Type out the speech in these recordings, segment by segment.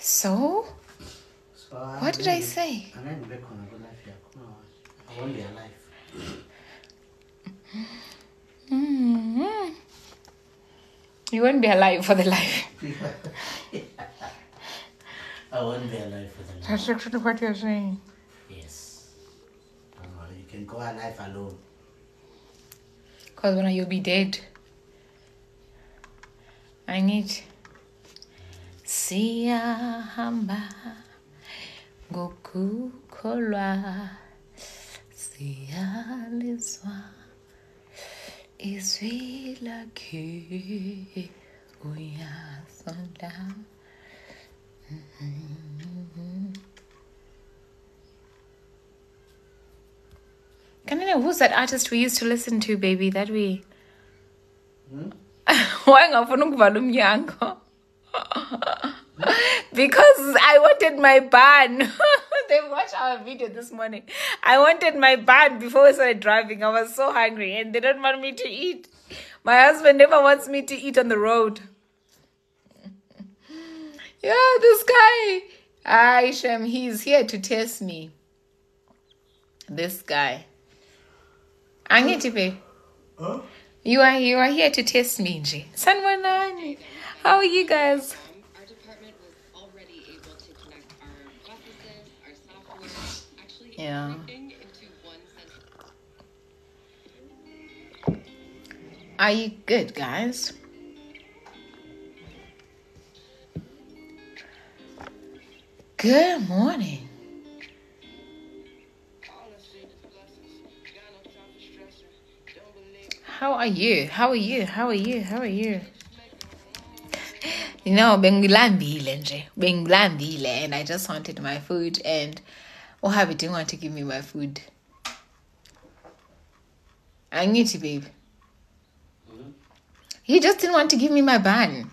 So? What did I say? I won't be alive. You won't be alive for the life. I won't be alive for the life. That's actually what you're saying. Yes. Don't worry, you can go alive alone. Because when you'll be dead. I need... Siyahamba ngokukholwa siyalizwa izwi lakhe uyasonda. Can I know who's that artist we used to listen to, baby? That we... Why ngafuna ukuvala umnyango? Because I wanted my bun. They watched our video this morning. I wanted my bun before we started driving. I was so hungry and they don't want me to eat. My husband never wants me to eat on the road. Yeah, this guy. Aishem, he's here to test me. This guy. Angitipe. Huh? You are here to test me, Nji. Sanwanani. How are you guys? Our department was already able to connect our processes, our software, actually everything into one center. Are you good, guys? Good morning. How are you? How are you? How are you? How are you? You know, bengilambile nje. Bengilambile and I just wanted my food and Ohabi didn't want to give me my food. I need to, babe. He just didn't want to give me my bun.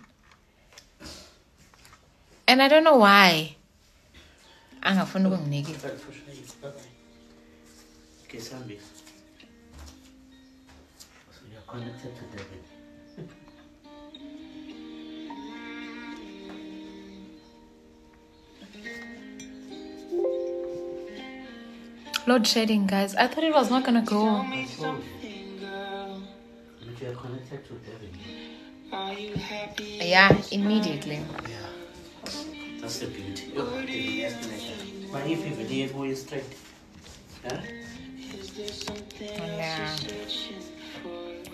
And I don't know why. Angafuna ukunginika. Okay, Sambi. So you're connected to David. Load shedding, guys. I thought it was not gonna go. I told you. But you're connected to David. Are you happy? Yeah, immediately. Yeah. That's the beauty. But if you believe who is straight. Huh? Yeah.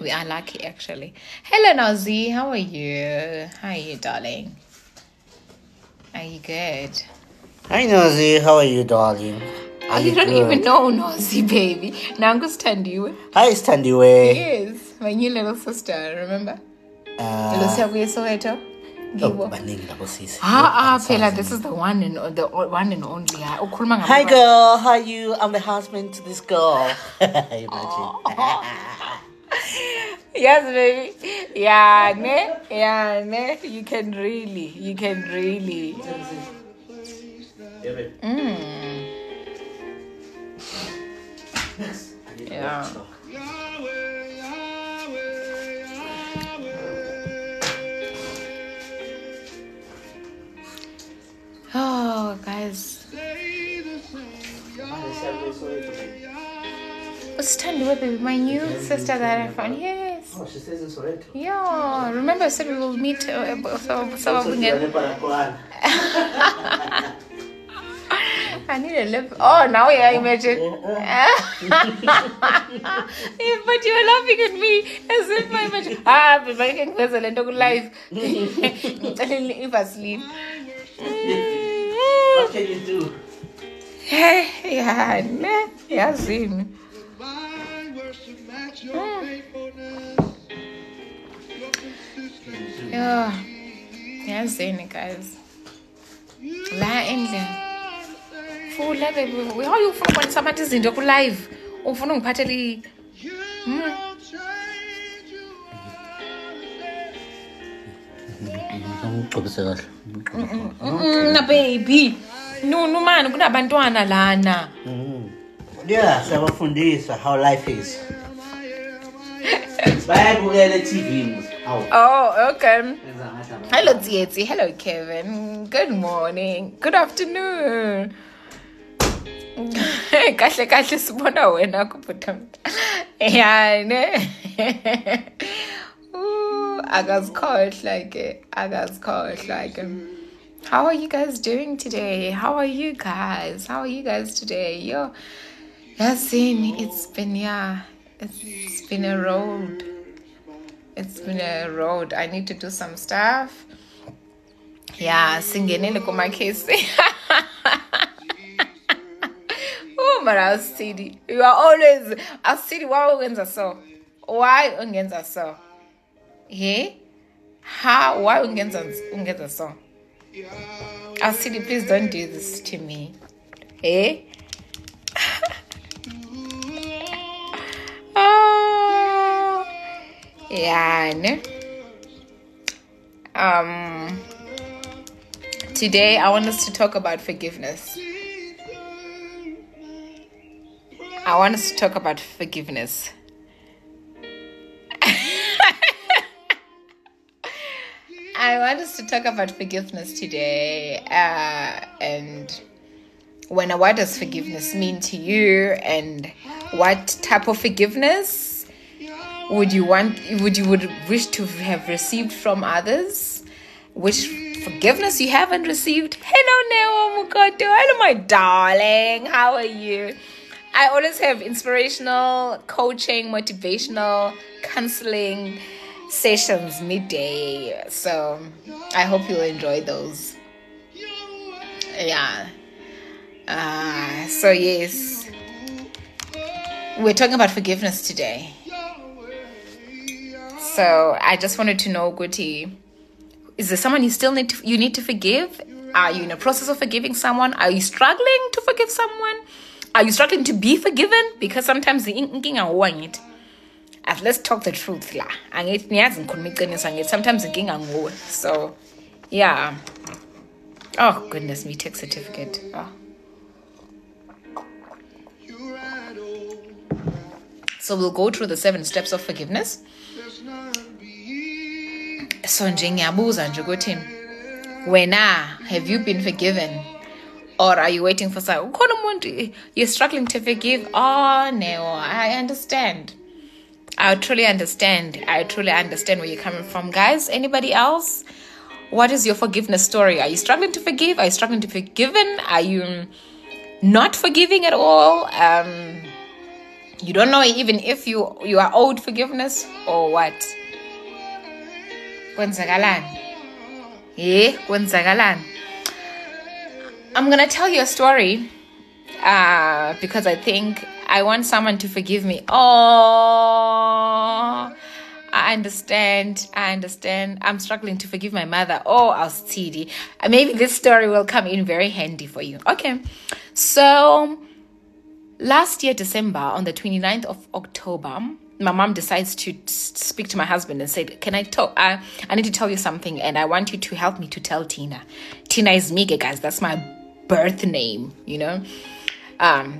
We are lucky, actually. Hello, Nazi. How are you? How are you, darling? Are you good? Hi, Nazi. How are you, darling? Are You don't good? even know Nazi, baby. Nangu Standiwe. Hi, Standiwe. Yes, my new little sister, remember? Oh, Gibo. sis. Phela, this is the one and only. Ukhuluma Hi, ngabo- girl. How are you? I'm the husband to this girl. Imagine. Yes, baby. Yeah, ne. You can really. Yeah. Oh, guys. Stand baby, my new sister that I found. Yes. Oh, she stays in Soweto. Yeah. Remember I said we will meet. I need a lip. Oh, now yeah, imagine. But you were laughing at me as if I imagine. But I can go to live. If I sleep. What can you do? Yeah, see. Yeah, see, guys. La ending. Fula baby, how you ufuna ukwenza amathi izinto ku live? Ufuna ungiphathela na baby. No man, kunabantwana lana. Yeah, siyabafundisa how life is. Bayabukela TV. Oh, okay. Hello, Tsietsi. Hello, Kevin. Good morning. Good afternoon. Kahle kahle sibona wena kubhuta. Yeah, ne. Akazikhohlwa. How are you guys doing today? How are you guys today? Yo, Yasin, it's been a road. It's been a road. I need to do some stuff. Yeah, singenele kuma case. Oh, but I'll see. You are always. I'll see. Why ungenza so? Why ungenza so? Hey, how? Why ungenza so? I'll see. Please don't do this to me. Hey. Yeah. Today I want us to talk about forgiveness. I want us to talk about forgiveness. I want us to talk about forgiveness today, and what does forgiveness mean to you, and what type of forgiveness would you wish to have received from others? Which forgiveness you haven't received? Hello, Neo Mukoto. Hello, my darling. How are you? I always have inspirational coaching, motivational, counseling sessions midday. So I hope you'll enjoy those. Yeah. So yes, we're talking about forgiveness today. So I just wanted to know, Guti, is there someone you need to forgive? Are you in a process of forgiving someone? Are you struggling to forgive someone? Are you struggling to be forgiven? Because sometimes the let's talk the truth la. Sometimes the so yeah. Oh goodness me, take certificate. Oh. So we'll go through the 7 steps of forgiveness. So njengiyabuza nje ukuthi wena, have you been forgiven? Or are you waiting for someone? You're struggling to forgive. Oh no, I understand. I truly understand where you're coming from, guys. Anybody else? What is your forgiveness story? Are you struggling to forgive? Are you struggling to be forgiven? Are you not forgiving at all? You don't know even if you are owed forgiveness or what? Kwenzakalan. I'm gonna tell you a story because I think I want someone to forgive me. Oh, I understand. I'm struggling to forgive my mother. Oh, I'll see. Maybe this story will come in very handy for you. Okay, so last year, December, on the 29th of October, my mom decides to speak to my husband and said, can I talk? I need to tell you something, and I want you to help me to tell Tina. Tina is Mige, guys. That's my birth name, you know.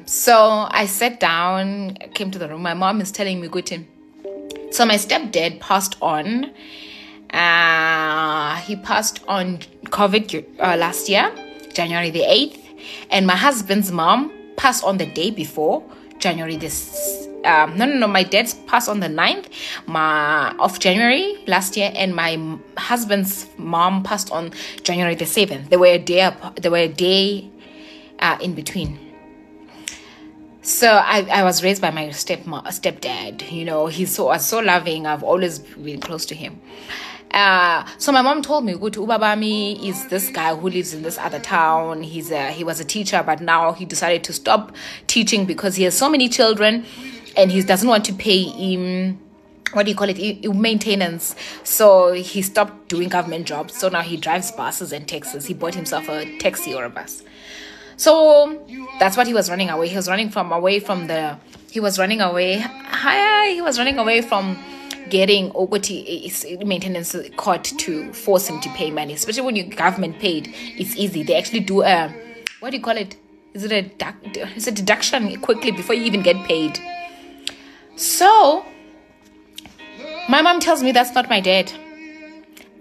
So I sat down, came to the room. My mom is telling me, Gutin. So my stepdad passed on. He passed on COVID last year, January the 8th. And my husband's mom passed on the day before, January this. No. My dad's passed on the 9th of January last year, and my husband's mom passed on January the 7th. They were a day in between. So I was raised by my stepdad. You know, he was so loving. I've always been close to him. So my mom told me, Ubabami is this guy who lives in this other town. He was a teacher, but now he decided to stop teaching because he has so many children, and he doesn't want to pay him, maintenance. So he stopped doing government jobs. So now he drives buses and taxis. He bought himself a taxi or a bus. So that's what he was running away. He was running away from getting Ogoti maintenance court to force him to pay money, especially when you're government paid. It's easy. They actually do a is it a deduction quickly before you even get paid. So My mom tells me that's not my dad.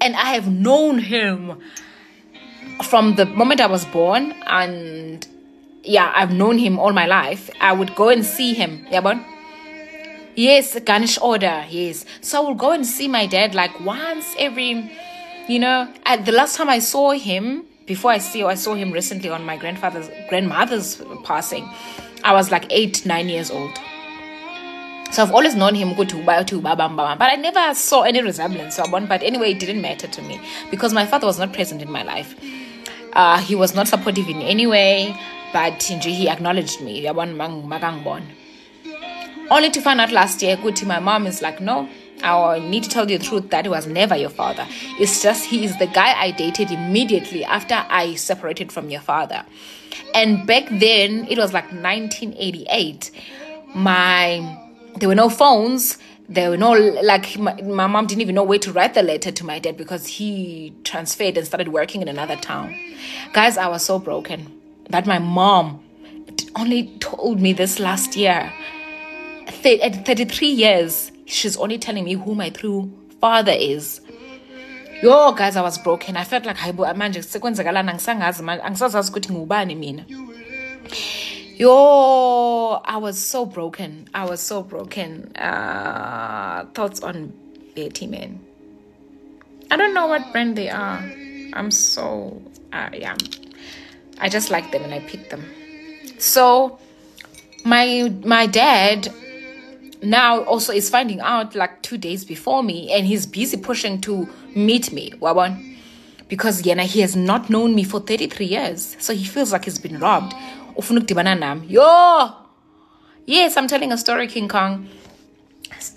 And I have known him from the moment I was born. And yeah, I've known him all my life. I would go and see him. Yeah, but yes, garnish order. Yes. So I will go and see my dad like once every, the last time I saw him, I saw him recently on my grandmother's passing. I was like 8-9 years old. So I've always known him good to but I never saw any resemblance. But anyway, it didn't matter to me because my father was not present in my life. He was not supportive in any way, but he acknowledged me. Only to find out last year, my mom is like, no, I need to tell you the truth, that he was never your father. It's just he is the guy I dated immediately after I separated from your father. And back then, it was like 1988. There were no phones. There were no, my mom didn't even know where to write the letter to my dad because he transferred and started working in another town. Guys, I was so broken that my mom only told me this last year. At 33 years, she's only telling me who my true father is. Yo, guys, I was broken. I felt like Yo, I was so broken. Thoughts on Betty, man. I don't know what brand they are. I'm so, yeah. I just like them and I picked them. So, my dad now also is finding out like 2 days before me, and he's busy pushing to meet me, Wabon, because he has not known me for 33 years. So he feels like he's been robbed. Yo! Yes, I'm telling a story, King Kong,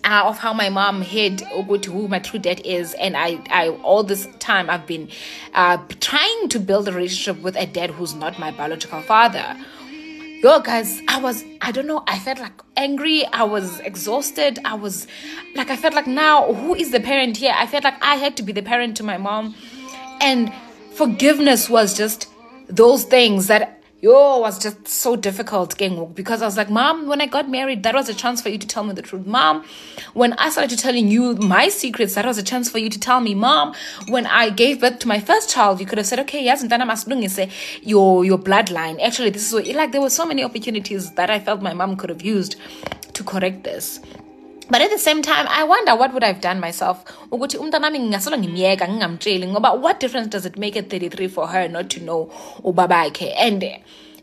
of how my mom hid who my true dad is. And I all this time I've been trying to build a relationship with a dad who's not my biological father. Yo, guys, I don't know, I felt like angry, I was exhausted, I felt like, now, who is the parent here? I felt like I had to be the parent to my mom. And forgiveness was just those things that, was just so difficult, because I was like, Mom, when I got married, that was a chance for you to tell me the truth. Mom, when I started telling you my secrets, that was a chance for you to tell me. Mom, when I gave birth to my first child, you could have said, okay, yes, and then I must say your bloodline. Actually, this is what, there were so many opportunities that I felt my mom could have used to correct this. But at the same time, I wonder what would I have done myself. But what difference does it make at 33 for her not to know Ubabake? And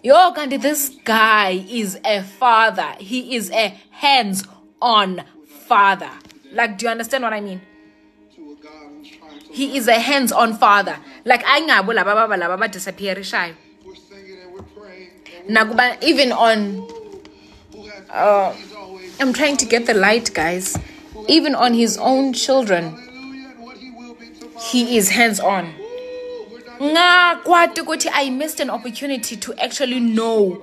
Gandhi, this guy is a father. He is a hands-on father. Like, do you understand what I mean? He is a hands-on father. Like, I disappear shy. Even on I'm trying to get the light, guys. Even on his own children, he is hands-on. I missed an opportunity to actually know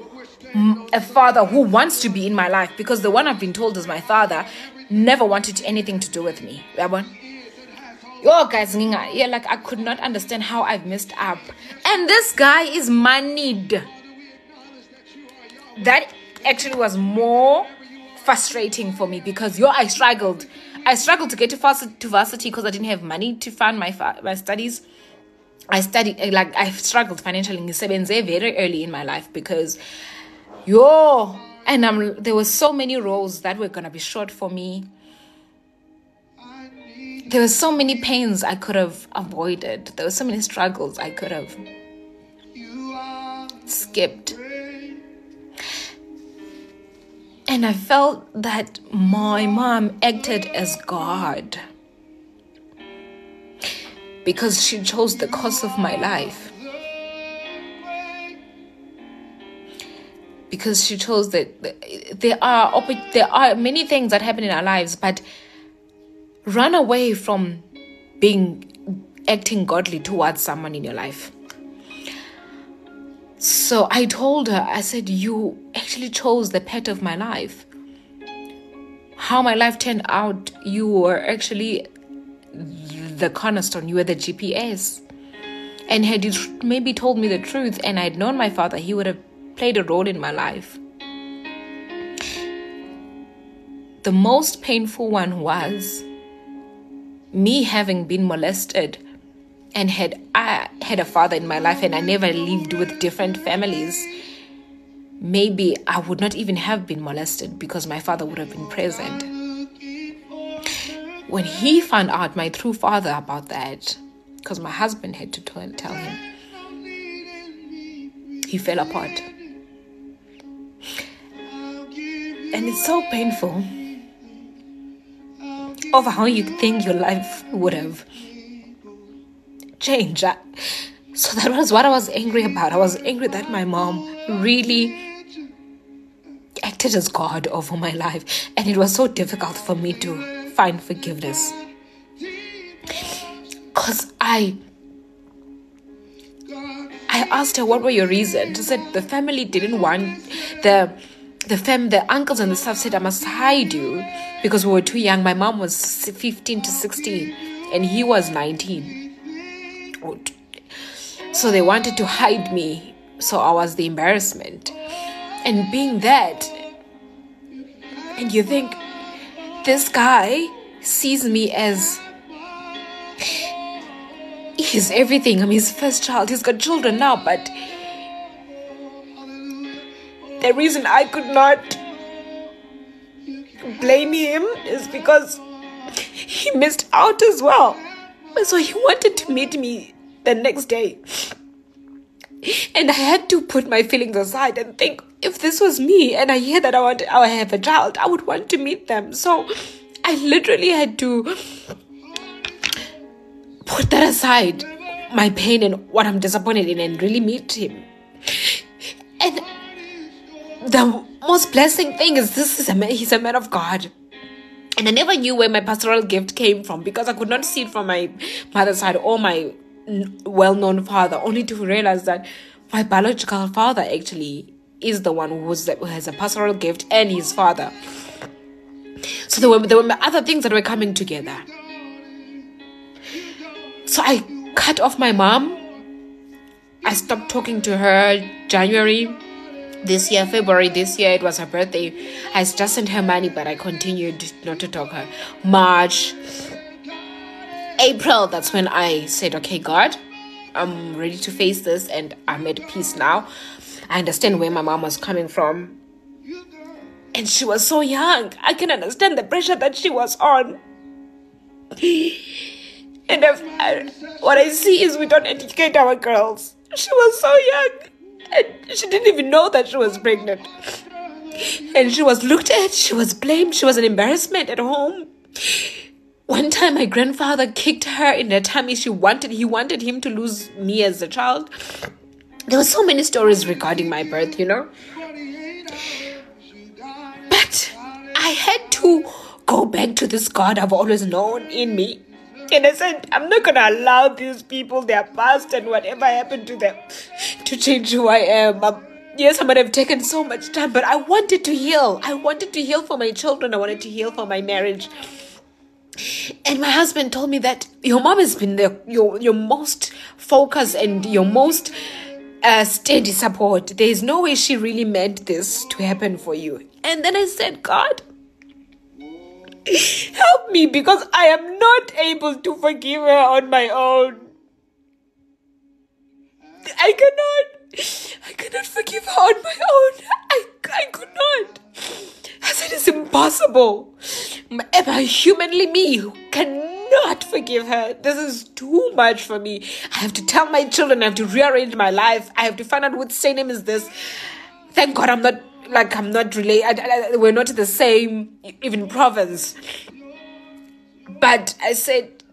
a father who wants to be in my life, because the one I've been told is my father never wanted anything to do with me. Yo, guys, I could not understand how I've missed up. And this guy is moneyed. That actually was more frustrating for me, because I struggled to get to varsity because I didn't have money to fund my studies. I struggled financially in very early in my life, because there were so many roles that were gonna be short for me. There were so many pains I could have avoided. There were so many struggles I could have skipped. And I felt that my mom acted as God, because she chose the course of my life. Because she chose that there are many things that happen in our lives, but run away from acting godly towards someone in your life. So I told her, I said, you actually chose the path of my life. How my life turned out, you were actually the cornerstone, you were the GPS. And had you maybe told me the truth and I'd known my father, he would have played a role in my life. The most painful one was me having been molested and I had a father in my life and I never lived with different families, maybe I would not even have been molested because my father would have been present. When he found out, my true father, about that, because my husband had to tell him, he fell apart. And it's so painful over how you think your life would have changed. So that was what I was angry about. I was angry that my mom really acted as God over my life. And it was so difficult for me to find forgiveness. Because I asked her, what were your reasons? She said the family didn't want, the uncles and the stuff said I must hide you because we were too young. My mom was 15 to 16 and he was 19. So they wanted to hide me. So I was the embarrassment. And being that, and you think this guy sees me as he's everything. I'm his first child. He's got children now, but the reason I could not blame him is because he missed out as well. So he wanted to meet me the next day. And I had to put my feelings aside and think, if this was me and I hear that I have a child, I would want to meet them. So I literally had to put that aside, my pain and what I'm disappointed in, and really meet him. And the most blessing thing is he's a man of God. And I never knew where my pastoral gift came from because I could not see it from my mother's side or my well-known father, only to realize that my biological father actually is the one who has a pastoral gift, and his father. So there were other things that were coming together. So I cut off my mom. I stopped talking to her February this year, it was her birthday. I just sent her money, but I continued not to talk to her. March, April, that's when I said, okay, God, I'm ready to face this and I'm at peace now. I understand where my mom was coming from. And she was so young. I can understand the pressure that she was on. And what I see is we don't educate our girls. She was so young. And she didn't even know that she was pregnant. And she was looked at. She was blamed. She was an embarrassment at home. One time my grandfather kicked her in the tummy. He wanted him to lose me as a child. There were so many stories regarding my birth, But I had to go back to this God I've always known in me. And I said, I'm not going to allow these people, their past and whatever happened to them, to change who I am. Yes, I might have taken so much time, but I wanted to heal. I wanted to heal for my children. I wanted to heal for my marriage. And my husband told me that your mom has been your most focused and your most steady support. There is no way she really meant this to happen for you. And then I said, God, help me, because I am not able to forgive her on my own. I cannot forgive her on my own. I could not. I said, it's impossible. Humanly, me cannot forgive her. This is too much for me. I have to tell my children. I have to rearrange my life. I have to find out what surname is this. Thank God I'm not related. We're not in the same even province. But I said,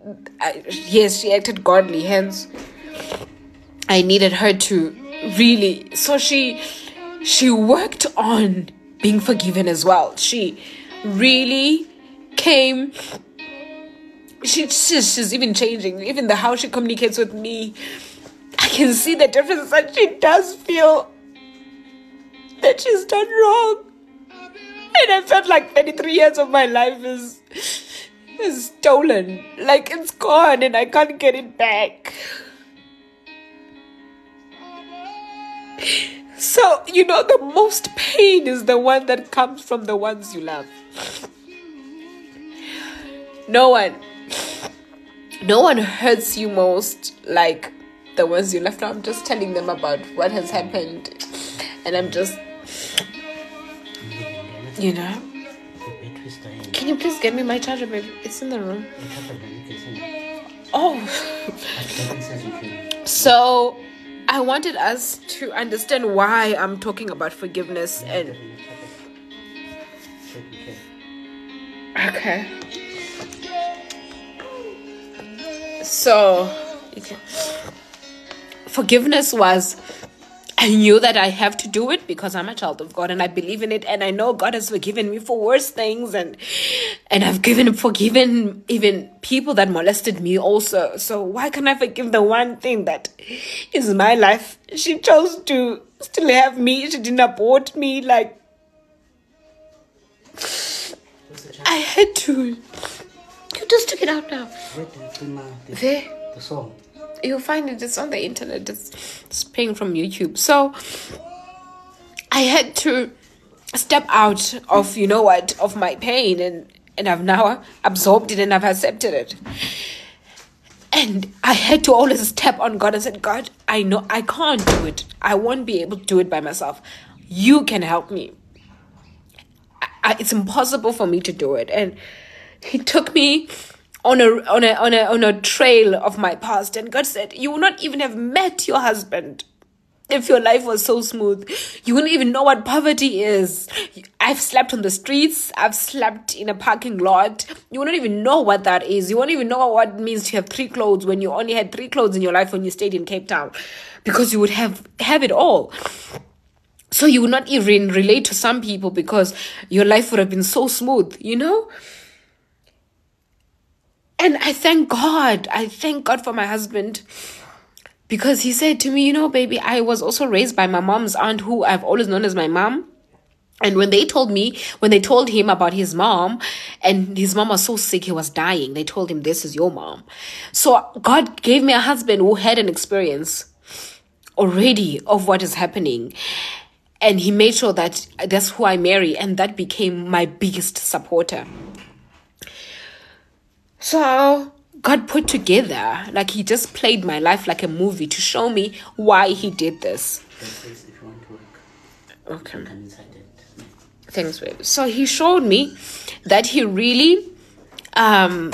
yes, she acted godly. Hence, I needed her to really. So she worked on being forgiven as well. She really came. She's even changing. Even how she communicates with me, I can see the difference that she does feel that she's done wrong. And I felt like 33 years of my life is stolen. Like it's gone and I can't get it back. So, the most pain is the one that comes from the ones you love. No one no one hurts you most like the ones you left. Now I'm just telling them about what has happened, and I'm just, you know. Can you please get me my charger, babe? It's in the room. Oh. So I wanted us to understand why I'm talking about forgiveness. And okay, so forgiveness was, I knew that I have to do it because I'm a child of God and I believe in it, and I know God has forgiven me for worse things, and I've forgiven even people that molested me also. So why can't I forgive the one thing that is my life? She chose to still have me. She didn't abort me. Like, I had to. You just took it out now. There. The song. You'll find it. It's on the internet. It's playing from YouTube. So I had to step out of, you know what, of my pain, and I've now absorbed it and I've accepted it. And I had to always step on God and said, God, I know I can't do it. I won't be able to do it by myself. You can help me. It's impossible for me to do it. And He took me on a trail of my past, and God said, you will not even have met your husband if your life was so smooth. You wouldn't even know what poverty is. I've slept on the streets. I've slept in a parking lot. You won't even know what that is. You won't even know what it means to have 3 clothes when you only had 3 clothes in your life when you stayed in Cape Town, because you would have it all. So you would not even relate to some people because your life would have been so smooth, you know? And I thank God. I thank God for my husband, because he said to me, you know, baby, I was also raised by my mom's aunt, who I've always known as my mom. And when they told him about his mom, and his mom was so sick, he was dying, they told him, this is your mom. So God gave me a husband who had an experience already of what is happening. And He made sure that that's who I marry. And that became my biggest supporter. So God put together, like He just played my life like a movie to show me why He did this. Okay. Thanks, babe. So He showed me that He really, God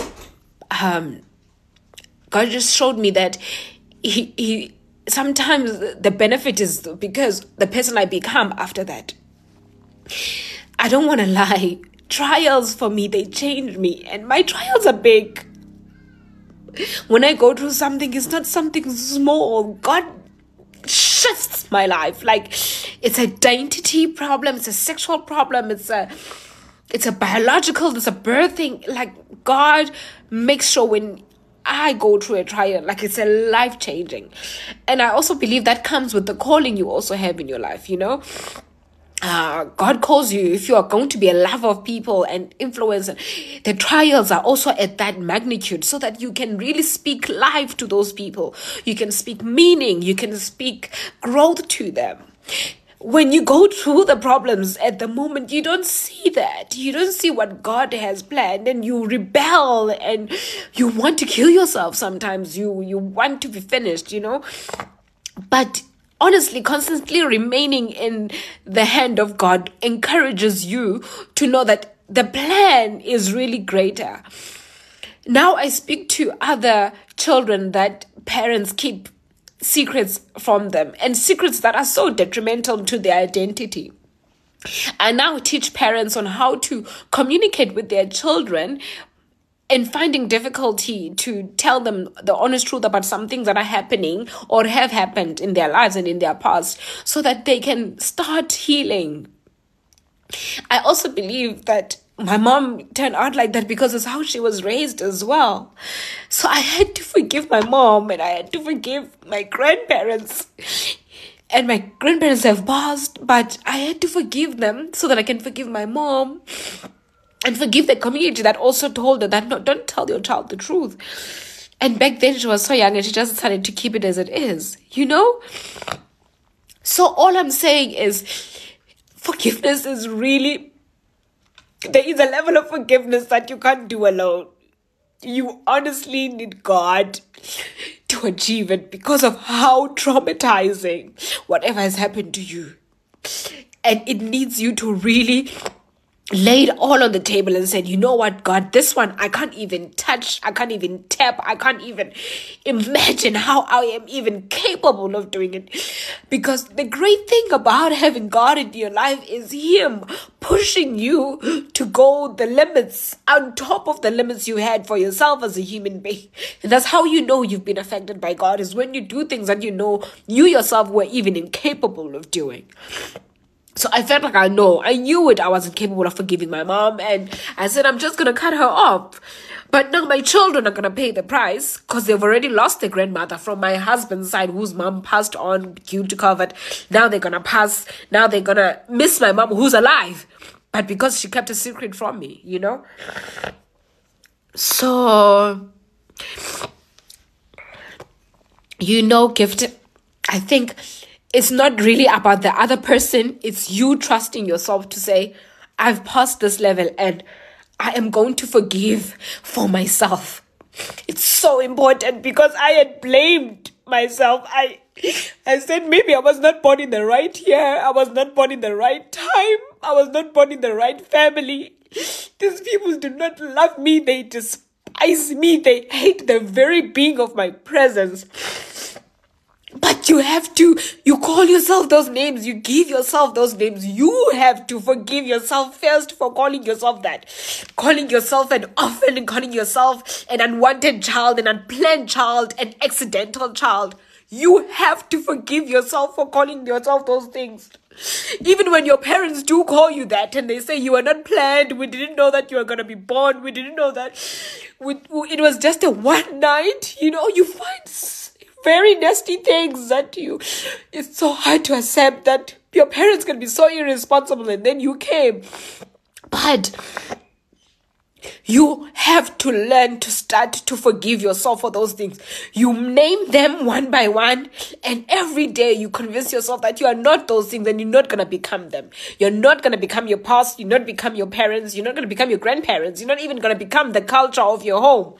just showed me that he sometimes the benefit is because the person I become after that. I don't want to lie. Trials for me, they change me, and my trials are big. When I go through something, it's not something small. God shifts my life. Like, it's an identity problem, it's a sexual problem, it's a biological, it's a birthing. Like, God makes sure when I go through a trial, like, it's a life-changing. And I also believe that comes with the calling you also have in your life, you know. God calls you, if you are going to be a lover of people and influence, the trials are also at that magnitude, so that you can really speak life to those people. You can speak meaning, you can speak growth to them. When you go through the problems at the moment, you don't see that. You don't see what God has planned, and you rebel and you want to kill yourself sometimes. You want to be finished, you know. But honestly, constantly remaining in the hand of God encourages you to know that the plan is really greater. Now I speak to other children that parents keep secrets from them, and secrets that are so detrimental to their identity. I now teach parents on how to communicate with their children and finding difficulty to tell them the honest truth about some things that are happening or have happened in their lives and in their past, so that they can start healing. I also believe that my mom turned out like that because it's how she was raised as well. So I had to forgive my mom, and I had to forgive my grandparents. And my grandparents have passed, but I had to forgive them so that I can forgive my mom. And forgive the community that also told her that, no, don't tell your child the truth. And back then she was so young, and she just decided to keep it as it is, you know? So all I'm saying is, forgiveness is really, there is a level of forgiveness that you can't do alone. You honestly need God to achieve it because of how traumatizing whatever has happened to you. And it needs you to really lay it all on the table and said, you know what, God, this one I can't even touch, I can't even tap, I can't even imagine how I am even capable of doing it. Because the great thing about having God in your life is Him pushing you to go the limits, on top of the limits you had for yourself as a human being. And that's how you know you've been affected by God, is when you do things that you know you yourself were even incapable of doing. So I felt like I knew it. I wasn't capable of forgiving my mom. And I said, I'm just going to cut her off. But now my children are going to pay the price because they've already lost their grandmother from my husband's side, whose mom passed on due to COVID. Now they're going to miss my mom, who's alive. But because she kept a secret from me, you know. So, Gift, I think it's not really about the other person. It's you trusting yourself to say, I've passed this level and I am going to forgive for myself. It's so important because I had blamed myself. I said maybe I was not born in the right year. I was not born in the right time. I was not born in the right family. These people do not love me. They despise me. They hate the very being of my presence. But you call yourself those names, you give yourself those names. You have to forgive yourself first for calling yourself that. Calling yourself an orphan and calling yourself an unwanted child, an unplanned child, an accidental child. You have to forgive yourself for calling yourself those things. Even when your parents do call you that and they say you are not planned, we didn't know that you were going to be born, we didn't know that it was just a one night, you find very nasty things it's so hard to accept that your parents can be so irresponsible and then you came. But you have to learn to start to forgive yourself for those things. You name them one by one, and every day you convince yourself that you are not those things and you're not going to become them. You're not going to become your past. You're not become your parents. You're not going to become your grandparents. You're not even going to become the culture of your home.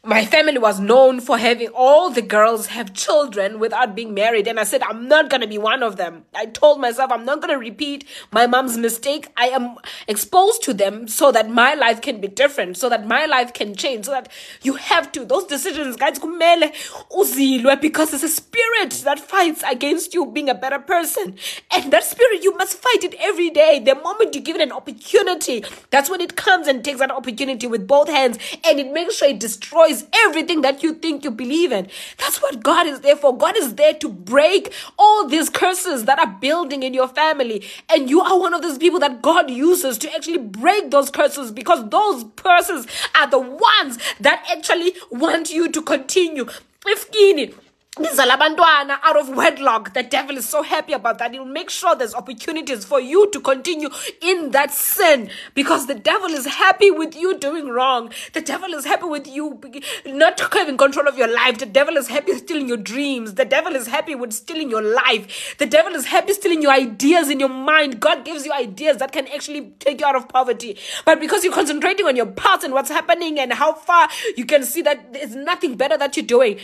My family was known for having all the girls have children without being married. And I said, I'm not going to be one of them. I told myself, I'm not going to repeat my mom's mistake. I am exposed to them so that my life can be different, so that my life can change, so that you have to. Those decisions, guys, because it's a spirit that fights against you being a better person. And that spirit, you must fight it every day. The moment you give it an opportunity, that's when it comes and takes that opportunity with both hands. And it makes sure it destroys everything that you think you believe in. That's what God is there for. God is there to break all these curses that are building in your family. And you are one of those people that God uses to actually break those curses, because those curses are the ones that actually want you to continue. Out of wedlock, the devil is so happy about that. He will make sure there's opportunities for you to continue in that sin, because the devil is happy with you doing wrong. The devil is happy with you not having control of your life. The devil is happy stealing your dreams. The devil is happy with stealing your life. The devil is happy stealing your ideas in your mind. God gives you ideas that can actually take you out of poverty. But because you're concentrating on your past and what's happening and how far you can see that there's nothing better that you're doing,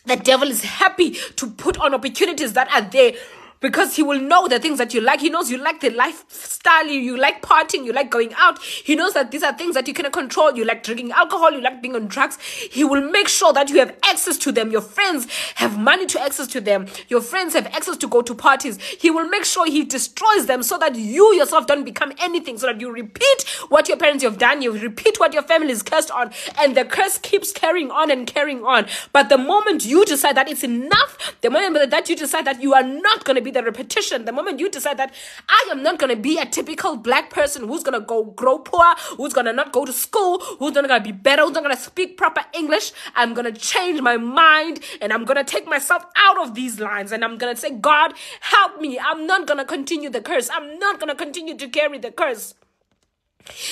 the devil is happy to put on opportunities that are there, because he will know the things that you like. He knows you like the lifestyle, you like partying, you like going out. He knows that these are things that you cannot control. You like drinking alcohol, you like being on drugs. He will make sure that you have access to them. Your friends have money to access to them. Your friends have access to go to parties. He will make sure he destroys them so that you yourself don't become anything, so that you repeat what your parents have done. You repeat what your family is cursed on, and the curse keeps carrying on and carrying on. But the moment you decide that it's enough, the moment that you decide that you are not going to be the repetition, the moment you decide that I am not going to be a typical black person who's going to grow poor, who's going to not go to school, who's not going to be better, who's not going to speak proper English, I'm going to change my mind and I'm going to take myself out of these lines, and I'm going to say, God, help me. I'm not going to continue the curse. I'm not going to continue to carry the curse.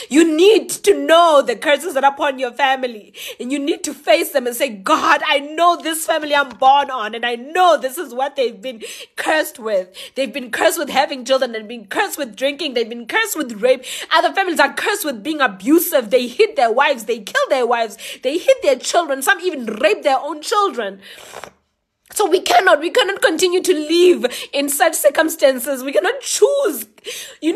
You need to know the curses that are upon your family, and you need to face them and say, God, I know this family I'm born on, and I know this is what they've been cursed with. They've been cursed with having children, they've been cursed with drinking, they've been cursed with rape. Other families are cursed with being abusive. They hit their wives, they kill their wives, they hit their children, some even rape their own children. So we cannot continue to live in such circumstances. We cannot choose. You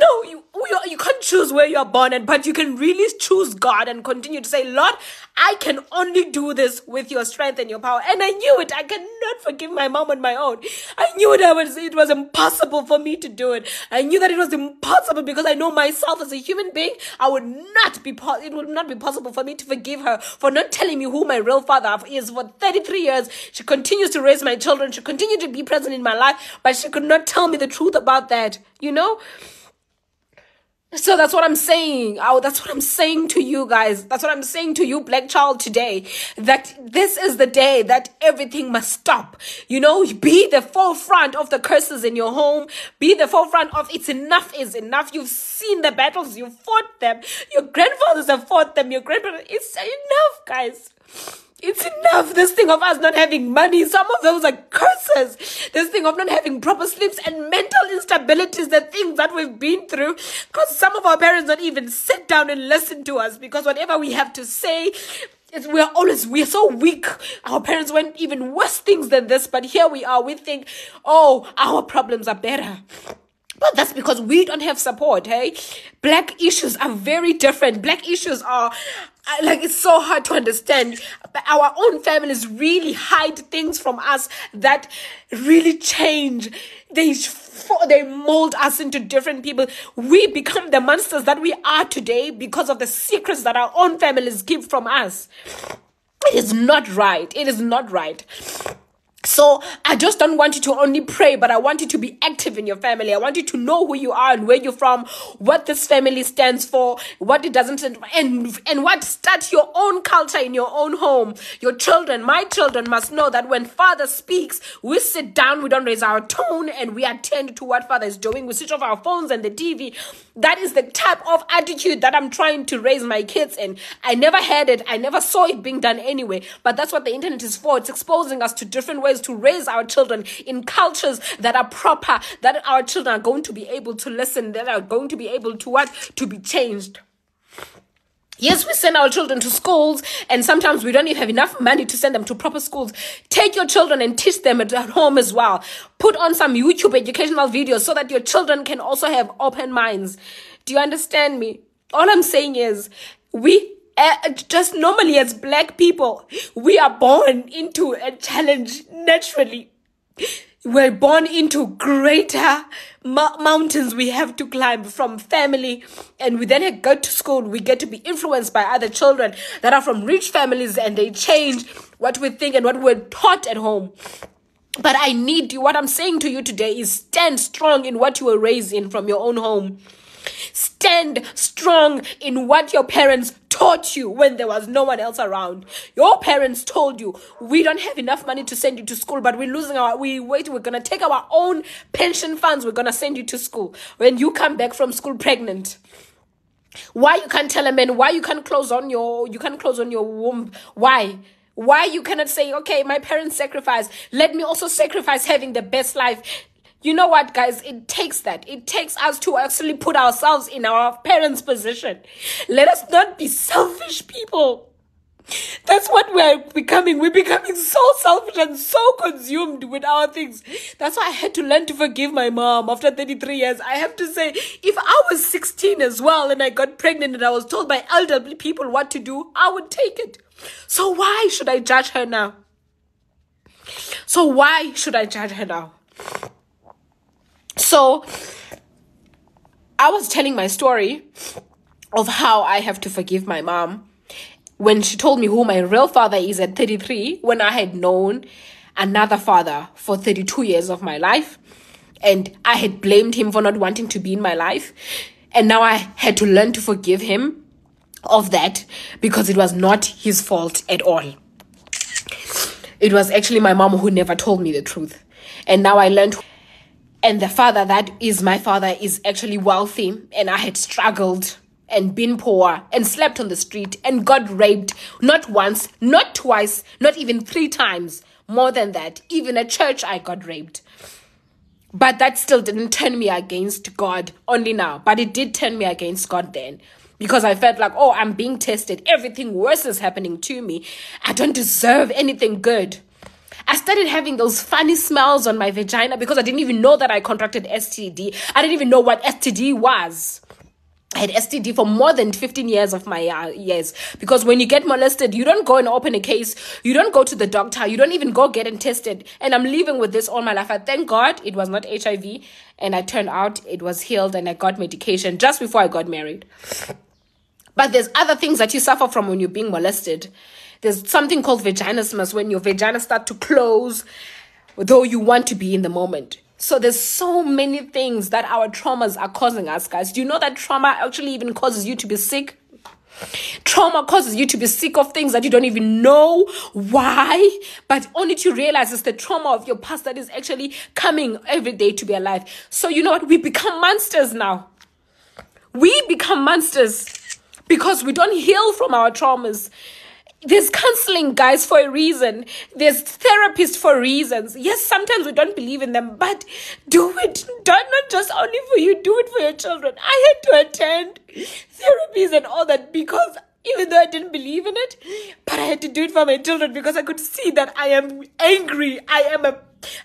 can't choose where you are born at, but you can really choose God and continue to say, Lord, I can only do this with your strength and your power. And I knew it. I cannot forgive my mom on my own. I knew it was impossible for me to do it. I knew that it was impossible because I know myself as a human being. It would not be possible for me to forgive her for not telling me who my real father is. For 33 years, she continues to raise my children. She continued to be present in my life, but she could not tell me the truth about that, So that's what I'm saying. That's what I'm saying to you guys. That's what I'm saying to you, black child, today. That this is the day that everything must stop. Be the forefront of the curses in your home. Be the forefront of enough is enough. You've seen the battles. You fought them. Your grandfathers have fought them. Your grandparents. It's enough, guys. It's enough. This thing of us not having money, some of those are curses. This thing of not having proper sleeps and mental instabilities, the things that we've been through. Because some of our parents don't even sit down and listen to us. Because whatever we have to say, we're so weak. Our parents went even worse things than this. But here we are. We think, our problems are better. But that's because we don't have support, hey? Black issues are very different. Black issues are, it's so hard to understand. Our own families really hide things from us that really change. They mold us into different people. We become the monsters that we are today because of the secrets that our own families keep from us. It is not right. It is not right. So I just don't want you to only pray, but I want you to be active in your family. I want you to know who you are and where you're from, what this family stands for, what it doesn't, and what start your own culture in your own home. Your children, my children must know that when Father speaks, we sit down, we don't raise our tone, and we attend to what Father is doing. We switch off our phones and the TV. That is the type of attitude that I'm trying to raise my kids in. I never had it. I never saw it being done anyway. But that's what the internet is for. It's exposing us to different ways to raise our children in cultures that are proper, that our children are going to be able to listen, that are going to be able to be changed. Yes, we send our children to schools, and sometimes we don't even have enough money to send them to proper schools. Take your children and teach them at home as well. Put on some YouTube educational videos so that your children can also have open minds. Do you understand me? All I'm saying is, we just normally as black people, we are born into a challenge naturally. We're born into greater mountains we have to climb from family, and we then go to school. We get to be influenced by other children that are from rich families, and they change what we think and what we're taught at home. But what I'm saying to you today is stand strong in what you were raised in from your own home. Stand strong in what your parents taught you when there was no one else around. Your parents told you, we don't have enough money to send you to school, but we're going to take our own pension funds, we're going to send you to school. When you come back from school pregnant, why you can't tell a man, why you can't close on your womb? Why you cannot say, okay, my parents sacrificed, let me also sacrifice having the best life? You know what, guys? It takes that. It takes us to actually put ourselves in our parents' position. Let us not be selfish people. That's what we're becoming. We're becoming so selfish and so consumed with our things. That's why I had to learn to forgive my mom after 33 years. I have to say, if I was 16 as well and I got pregnant and I was told by elderly people what to do, I would take it. So why should I judge her now? So I was telling my story of how I have to forgive my mom when she told me who my real father is at 33, when I had known another father for 32 years of my life, and I had blamed him for not wanting to be in my life, and now I had to learn to forgive him of that because it was not his fault at all. It was actually my mom who never told me the truth. And now I learned, and the father that is my father is actually wealthy, and I had struggled and been poor and slept on the street and got raped, not once, not twice, not even 3 times. More than that, even at church I got raped. But that still didn't turn me against God only now. But it did turn me against God then. Because I felt like, oh, I'm being tested. Everything worse is happening to me. I don't deserve anything good. I started having those funny smells on my vagina because I didn't even know that I contracted STD. I didn't even know what STD was. I had STD for more than 15 years of my years. Because when you get molested, you don't go and open a case. You don't go to the doctor. You don't even go get and tested. And I'm living with this all my life. I thank God it was not HIV. And I turned out it was healed and I got medication just before I got married. But there's other things that you suffer from when you're being molested. There's something called vaginismus, when your vagina start to close, though you want to be in the moment. So there's so many things that our traumas are causing us, guys. Do you know that trauma actually even causes you to be sick? Trauma causes you to be sick of things that you don't even know why, but only to realize it's the trauma of your past that is actually coming every day to be alive. So you know what? We become monsters now. We become monsters because we don't heal from our traumas. There's counseling, guys, for a reason. There's therapists for reasons. Yes, sometimes we don't believe in them, but do it. Not just only for you, do it for your children. I had to attend therapies and all that because even though I didn't believe in it, but I had to do it for my children because I could see that I am angry. I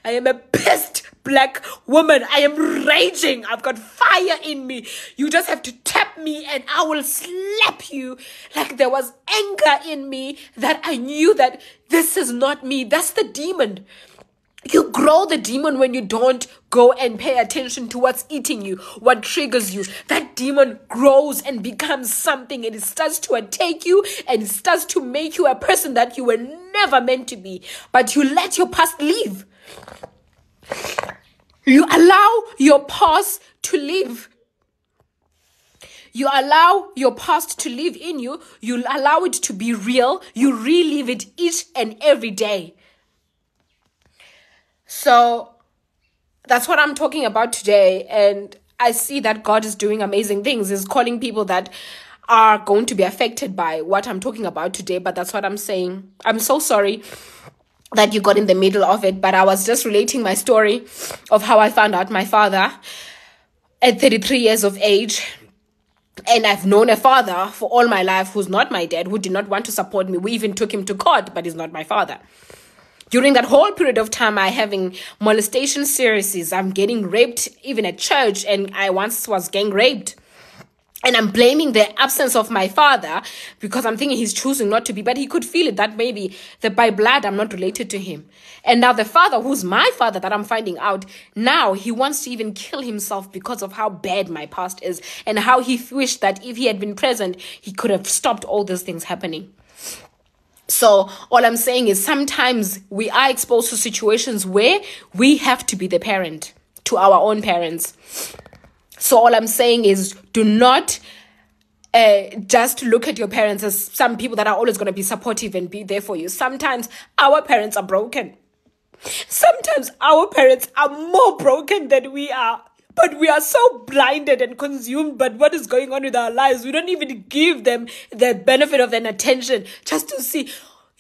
am a pissed black woman. I am raging. I've got fire in me. You just have to tap me and I will slap you. Like there was anger in me that I knew that this is not me. That's the demon. You grow the demon when you don't go and pay attention to what's eating you, what triggers you. That demon grows and becomes something, and it starts to attack you and it starts to make you a person that you were never meant to be. But you let your past leave. You allow your past to live. You allow your past to live in you. You allow it to be real. You relive it each and every day. So that's what I'm talking about today. And I see that God is doing amazing things. He's calling people that are going to be affected by what I'm talking about today. But that's what I'm saying. I'm so sorry that you got in the middle of it. But I was just relating my story of how I found out my father at 33 years of age. And I've known a father for all my life who's not my dad, who did not want to support me. We even took him to court, but he's not my father. During that whole period of time, I'm having molestation series. I'm getting raped even at church, and I once was gang raped. And I'm blaming the absence of my father because I'm thinking he's choosing not to be, but he could feel it that maybe that by blood I'm not related to him. And now the father, who's my father that I'm finding out, now he wants to even kill himself because of how bad my past is and how he wished that if he had been present, he could have stopped all these things happening. So all I'm saying is sometimes we are exposed to situations where we have to be the parent to our own parents. So all I'm saying is do not just look at your parents as some people that are always going to be supportive and be there for you. Sometimes our parents are broken. Sometimes our parents are more broken than we are. But we are so blinded and consumed by what is going on with our lives. We don't even give them the benefit of their attention just to see,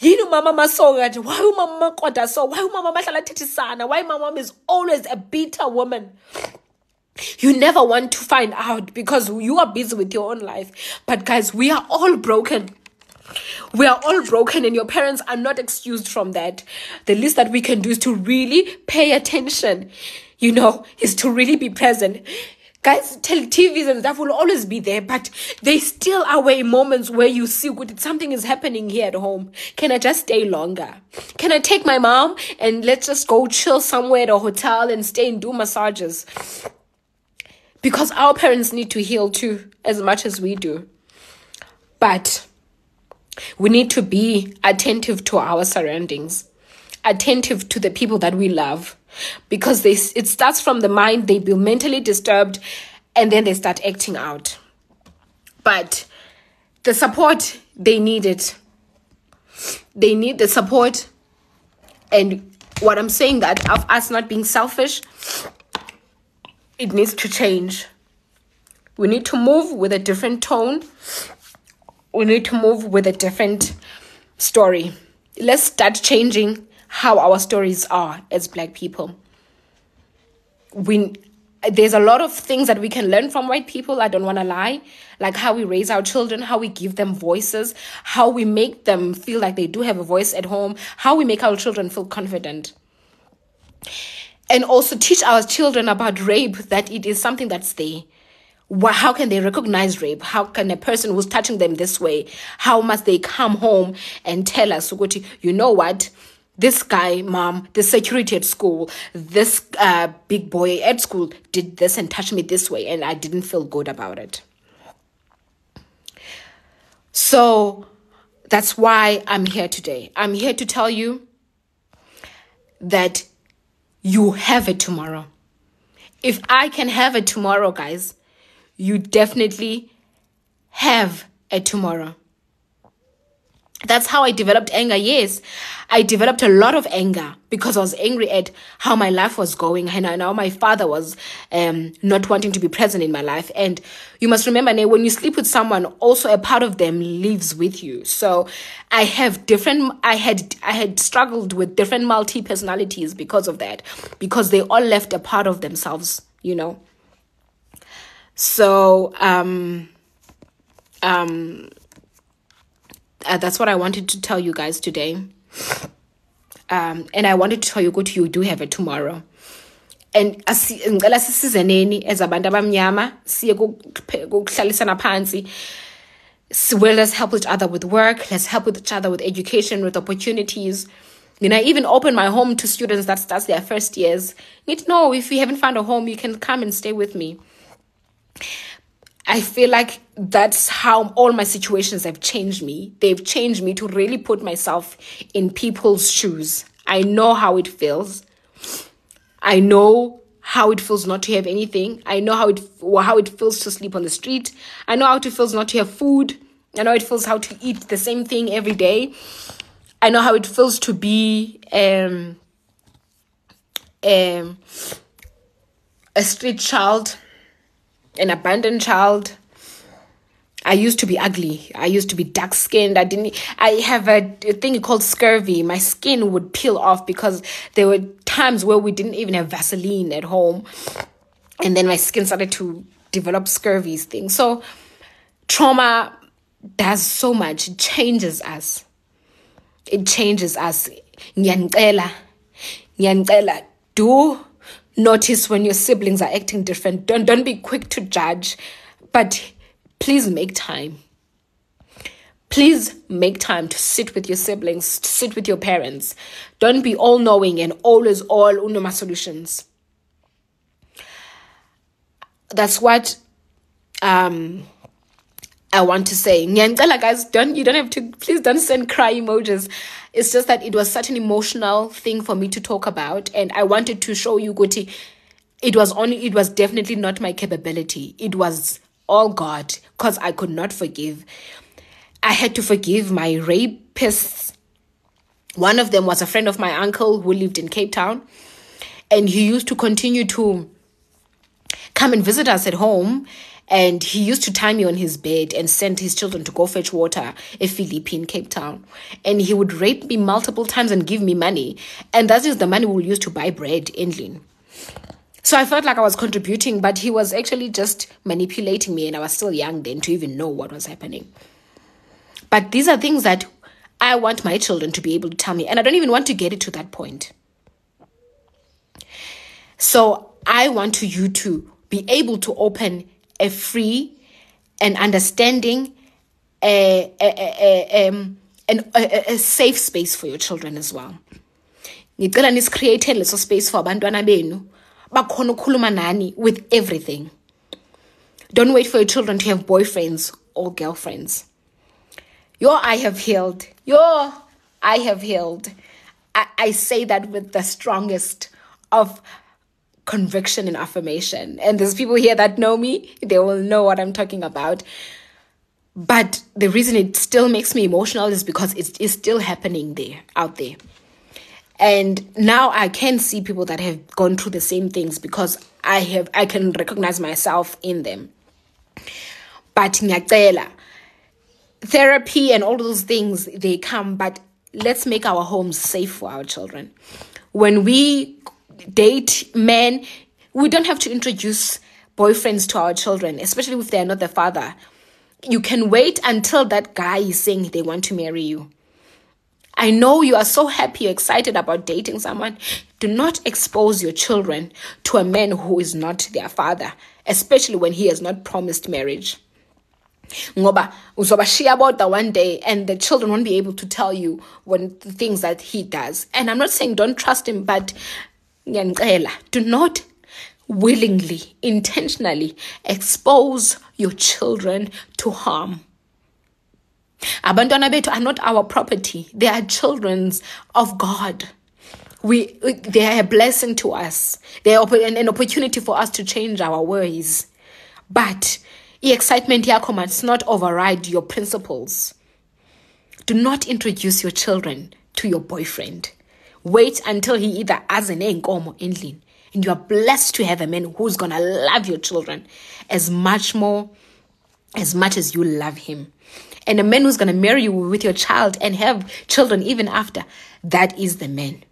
mama masoga, why mama koda so, why mama mashala tetisana, why mama is always a bitter woman. You never want to find out because you are busy with your own life. But guys, we are all broken. We are all broken and your parents are not excused from that. The least that we can do is to really pay attention, is to really be present. Guys, TVs and stuff will always be there, but they still are moments where you see something is happening here at home. Can I just stay longer? Can I take my mom and let's just go chill somewhere at a hotel and stay and do massages? Because our parents need to heal too, as much as we do. But we need to be attentive to our surroundings, attentive to the people that we love, because it starts from the mind. They be mentally disturbed and then they start acting out. But the support, they need it. They need the support. And what I'm saying that of us not being selfish, it needs to change. We need to move with a different tone. We need to move with a different story. Let's start changing how our stories are as Black people. There's a lot of things that we can learn from white people, I don't want to lie. Like how we raise our children, how we give them voices, how we make them feel like they do have a voice at home, how we make our children feel confident. And also teach our children about rape, that it is something that's there. How can they recognize rape? How can a person who's touching them this way, how must they come home and tell us, you know what? This guy, mom, the security at school, this big boy at school did this and touched me this way, and I didn't feel good about it. So that's why I'm here today. I'm here to tell you that you have it tomorrow. If I can have it tomorrow, guys, you definitely have a tomorrow. That's how I developed anger. Yes, I developed a lot of anger because I was angry at how my life was going. And I know my father was not wanting to be present in my life. And you must remember, when you sleep with someone, also a part of them lives with you. So I had struggled with different multi-personalities because of that, because they all left a part of themselves, So, that's what I wanted to tell you guys today. And I wanted to tell you, you do have it tomorrow. And as abantu abamnyama siye kuhlalisana phansi. Well, let's help each other with work. Let's help each other with education, with opportunities. I even open my home to students that's their first years. If you haven't found a home, you can come and stay with me. I feel like that's how all my situations have changed me. They've changed me to really put myself in people's shoes. I know how it feels. I know how it feels not to have anything. I know how it feels to sleep on the street. I know how it feels not to have food. I know it feels how to eat the same thing every day. I know how it feels to be a street child, an abandoned child. I used to be ugly. I used to be dark-skinned. I have a thing called scurvy. My skin would peel off because there were times where we didn't even have Vaseline at home. And then my skin started to develop scurvy things. So trauma does so much. It changes us. It changes us. Ngiyanicela. Do notice when your siblings are acting different. Don't be quick to judge, but please make time. Please make time to sit with your siblings, to sit with your parents. Don't be all-knowing and always all unoma solutions. That's what I want to say. Guys, you don't have to, please don't send cry emojis. It's just that it was such an emotional thing for me to talk about, and I wanted to show you, Guti, it was definitely not my capability. It was all God, because I could not forgive. I had to forgive my rapists. One of them was a friend of my uncle who lived in Cape Town, and he used to continue to come and visit us at home. And he used to tie me on his bed and send his children to go fetch water at Philippine, Cape Town. And he would rape me multiple times and give me money. And that is the money we'll use to buy bread in Lynn. So I felt like I was contributing, but he was actually just manipulating me. And I was still young then to even know what was happening. But these are things that I want my children to be able to tell me. And I don't even want to get it to that point. So I want you to be able to open a free and understanding, a safe space for your children as well. Ngicela nisicreate leso space for abantwana benu bakhona ukukhuluma nani with everything. Don't wait for your children to have boyfriends or girlfriends. I have healed. I have healed. I say that with the strongest of conviction and affirmation. And there's people here that know me. They will know what I'm talking about. But the reason it still makes me emotional is because it is still happening out there. And now I can see people that have gone through the same things because I can recognize myself in them. But ngiyacela, therapy and all those things, they come, but let's make our homes safe for our children. When we date men, we don't have to introduce boyfriends to our children, especially if they're not the father. You can wait until that guy is saying they want to marry you. I know you are so happy, excited about dating someone. Do not expose your children to a man who is not their father, especially when he has not promised marriage. Ngoba uzobashiya bodwa one day and the children won't be able to tell you the things that he does. And I'm not saying don't trust him, but do not willingly, intentionally expose your children to harm. Abantwana bethu are not our property. They are children of God. They are a blessing to us. They are an opportunity for us to change our ways. But excitement yakho must not override your principles. Do not introduce your children to your boyfriend. Wait until he either has an enkomo endlini, and you are blessed to have a man who's gonna love your children as much as you love him. And a man who's gonna marry you with your child and have children even after, that is the man.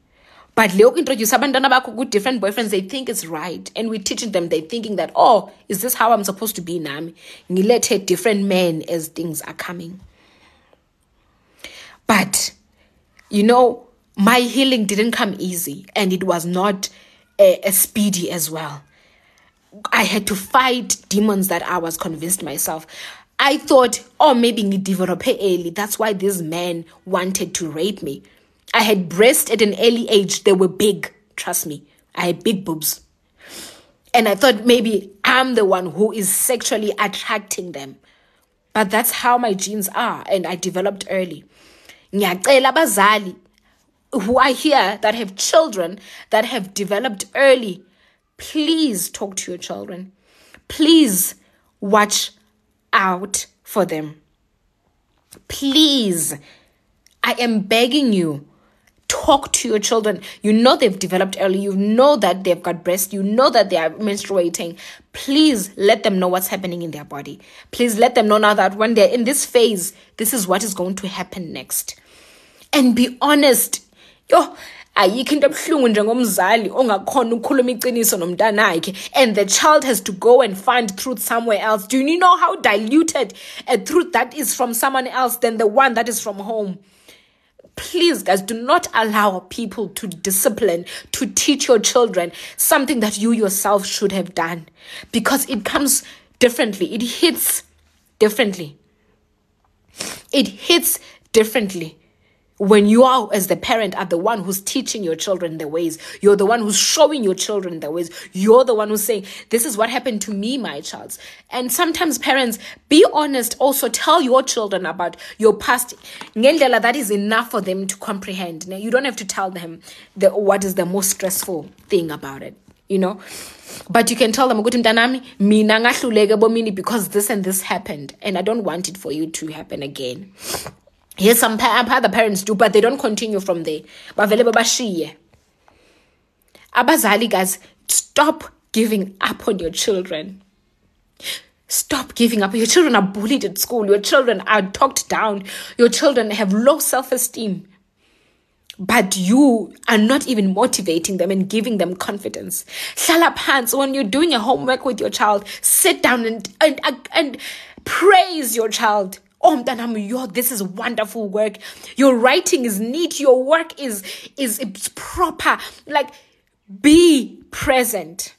But Leo introduce abantwana bakho with different boyfriends, they think it's right. And we're teaching them, they're thinking that, oh, is this how I'm supposed to be nami? Ngilete different men as things are coming. But, my healing didn't come easy. And it was not a speedy as well. I had to fight demons that I was convinced myself. I thought, maybe I develop early. That's why this man wanted to rape me. I had breasts at an early age. They were big. Trust me. I had big boobs. And I thought maybe I'm the one who is sexually attracting them. But that's how my genes are. And I developed early. Ngiyacela abazali who are here that have children that have developed early, please talk to your children. Please watch out for them. Please, I am begging you, talk to your children. You know they've developed early. You know that they've got breasts. You know that they are menstruating. Please let them know what's happening in their body. Please let them know now that when they're in this phase, this is what is going to happen next. And be honest. Ayikho into ebuhlungu njengomzali ongakhona ukukhuluma iqiniso nomntanakhe, and the child has to go and find truth somewhere else. Do you know how diluted a truth that is from someone else than the one that is from home? Please, guys, do not allow people to discipline, to teach your children something that you yourself should have done, because it comes differently. It hits differently. It hits differently. When you are, as the parent, are the one who's teaching your children the ways. You're the one who's showing your children the ways. You're the one who's saying, this is what happened to me, my child. And sometimes parents, be honest, also tell your children about your past. That is enough for them to comprehend. Now, you don't have to tell them what is the most stressful thing about it, But you can tell them, mina ngahluleka bomini because this and this happened. And I don't want it for you to happen again. Yes, some other parents do, but they don't continue from there. Abazali, guys, stop giving up on your children. Stop giving up. Your children are bullied at school. Your children are talked down. Your children have low self-esteem. But you are not even motivating them and giving them confidence. Hlala phansi, when you're doing a homework with your child, sit down and praise your child. This is wonderful work. Your writing is neat. Your work is proper. Like, be present.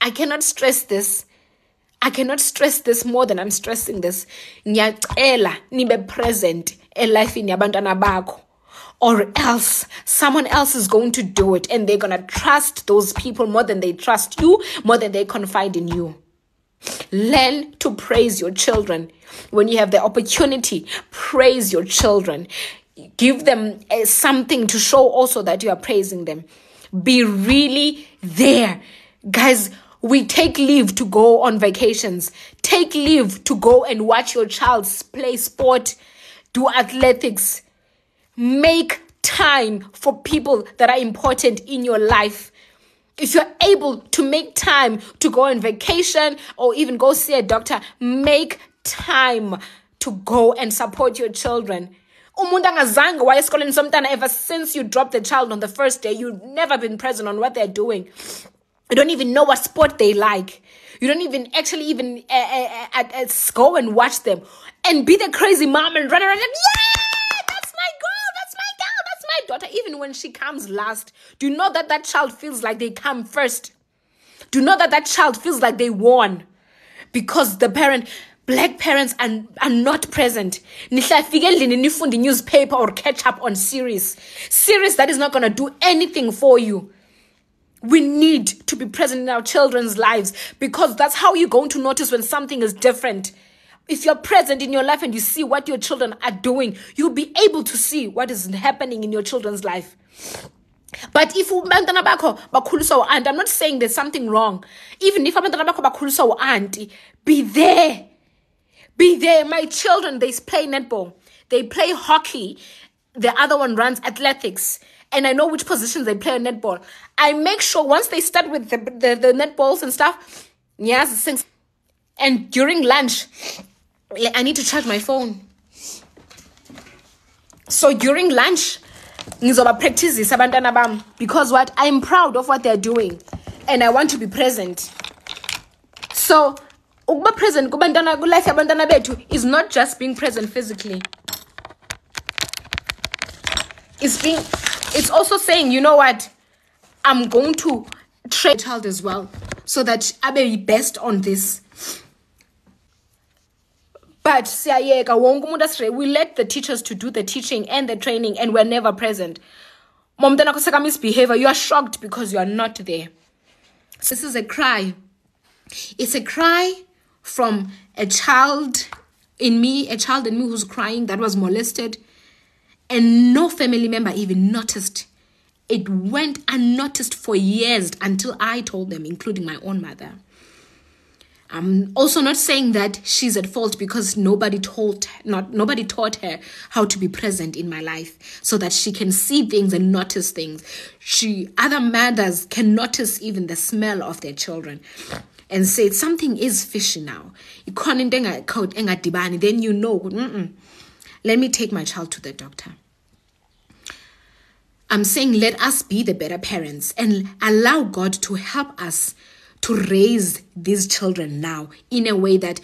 I cannot stress this. I cannot stress this more than I'm stressing this. Ngiyacela nibe present elifini yabantwana bakho. Or else someone else is going to do it, and they're going to trust those people more than they trust you, more than they confide in you. Learn to praise your children. When you have the opportunity, praise your children. Give them something to show also that you are praising them. Be really there. Guys, we take leave to go on vacations. Take leave to go and watch your child play sport, do athletics. Make time for people that are important in your life. If you're able to make time to go on vacation or even go see a doctor, make time to go and support your children. Umuntu angazange waya esikoleni somntana ever since you dropped the child on the first day. You've never been present on what they're doing. You don't even know what sport they like. You don't even actually go and watch them and be the crazy mom and run around like, yeah, that's my girl, that's my girl, that's my daughter. Even when she comes last, do you know that child feels like they come first? Do you know that child feels like they won? Because black parents are not present. The newspaper or catch up on series that is not going to do anything for you. We need to be present in our children's lives, because that's how you're going to notice when something is different. If you're present in your life and you see what your children are doing, you'll be able to see what is happening in your children's life. But if I'm not saying there's something wrong. Even if auntie, be there. Be there. My children, they play netball. They play hockey. The other one runs athletics. And I know which positions they play on netball. I make sure once they start with the netballs and stuff, yes, and during lunch, I need to charge my phone. So during lunch, practice this because what? I'm proud of what they're doing, and I want to be present. So, present is not just being present physically. It's also saying, you know what? I'm going to train the child as well, so that I may be best on this. But we let the teachers to do the teaching and the training, and we're never present. Misbehavior, you are shocked because you are not there. So this is a cry. It's a cry from a child in me who's crying, that was molested, and no family member even noticed. It went unnoticed for years until I told them, including my own mother. I'm also not saying that she's at fault, because nobody taught her how to be present in my life so that she can see things and notice things. Other mothers can notice even the smell of their children and say something is fishy now. Then you know, let me take my child to the doctor. I'm saying let us be the better parents and allow God to help us to raise these children now in a way that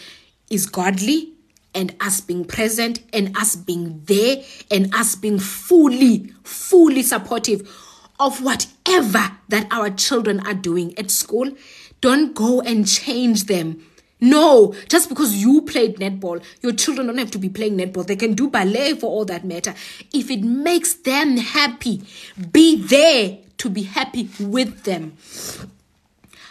is godly, and us being present, and us being there, and us being fully supportive of whatever that our children are doing at school. Don't go and change them. No, just because you played netball, your children don't have to be playing netball. They can do ballet for all that matter. If it makes them happy, be there to be happy with them.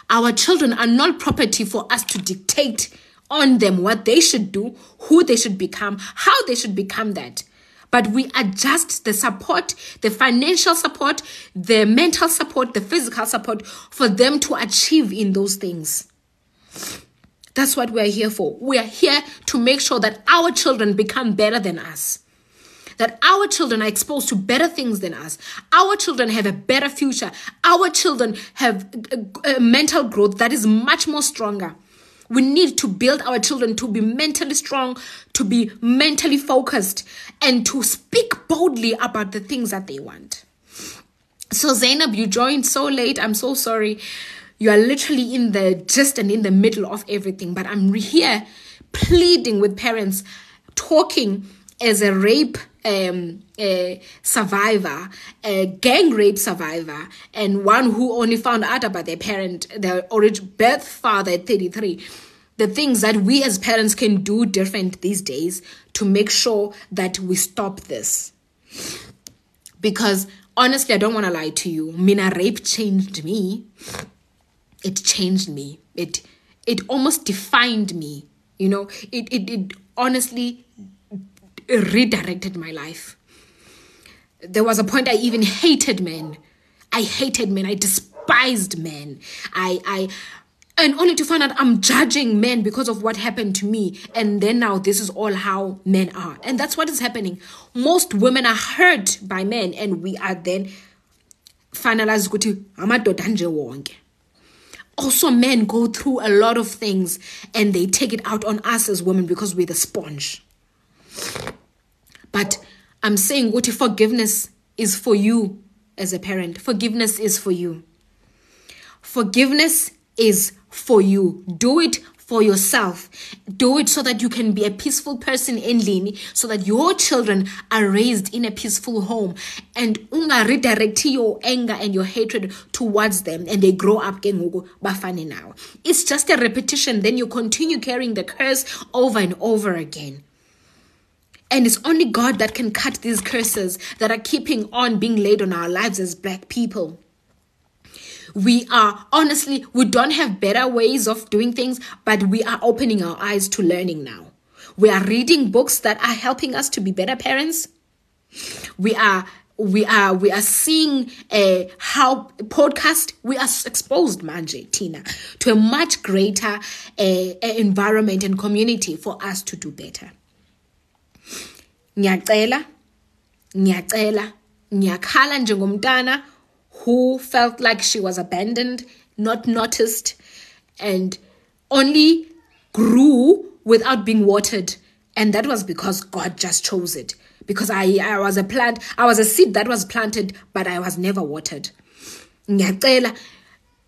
Our children are not property for us to dictate on them what they should do, who they should become, how they should become that. But we are just the support, the financial support, the mental support, the physical support for them to achieve in those things. That's what we're here for. We are here to make sure that our children become better than us. That our children are exposed to better things than us. Our children have a better future. Our children have a mental growth that is much more stronger. We need to build our children to be mentally strong, to be mentally focused, and to speak boldly about the things that they want. So Zainab, you joined so late. I'm so sorry. You are literally in the gist and in the middle of everything. But I'm here pleading with parents, talking as a rape survivor, a gang rape survivor, and one who only found out about their parent, their original birth father at 33. The things that we as parents can do different these days to make sure that we stop this. Because honestly, I don't want to lie to you. Mina, rape changed me. It changed me. It almost defined me. You know, it honestly redirected my life. There was a point I even hated men. I despised men. And only to find out I'm judging men because of what happened to me. And then now this is all how men are. And that's what is happening. Most women are hurt by men, and we are then finalize ukuthi amadoda nje wonke. Also, men go through a lot of things and they take it out on us as women because we're the sponge. But I'm saying ukuthi forgiveness is for you as a parent. Forgiveness is for you. Forgiveness is for you. Do it for yourself. Do it so that you can be a peaceful person endlini, so that your children are raised in a peaceful home, and unga redirect your anger and your hatred towards them and they grow up bafane now. It's just a repetition. Then you continue carrying the curse over and over again. And it's only God that can cut these curses that are keeping on being laid on our lives as Black people. We don't have better ways of doing things, but we are opening our eyes to learning now. We are reading books that are helping us to be better parents. We are seeing how podcast, we are exposed, manje, Tina, to a much greater environment and community for us to do better. Ngiyacela, ngiyakhala njengomntana who felt like she was abandoned, not noticed, and only grew without being watered. And that was because God just chose it. Because I was a plant, I was a seed that was planted, but I was never watered. Ngiyacela,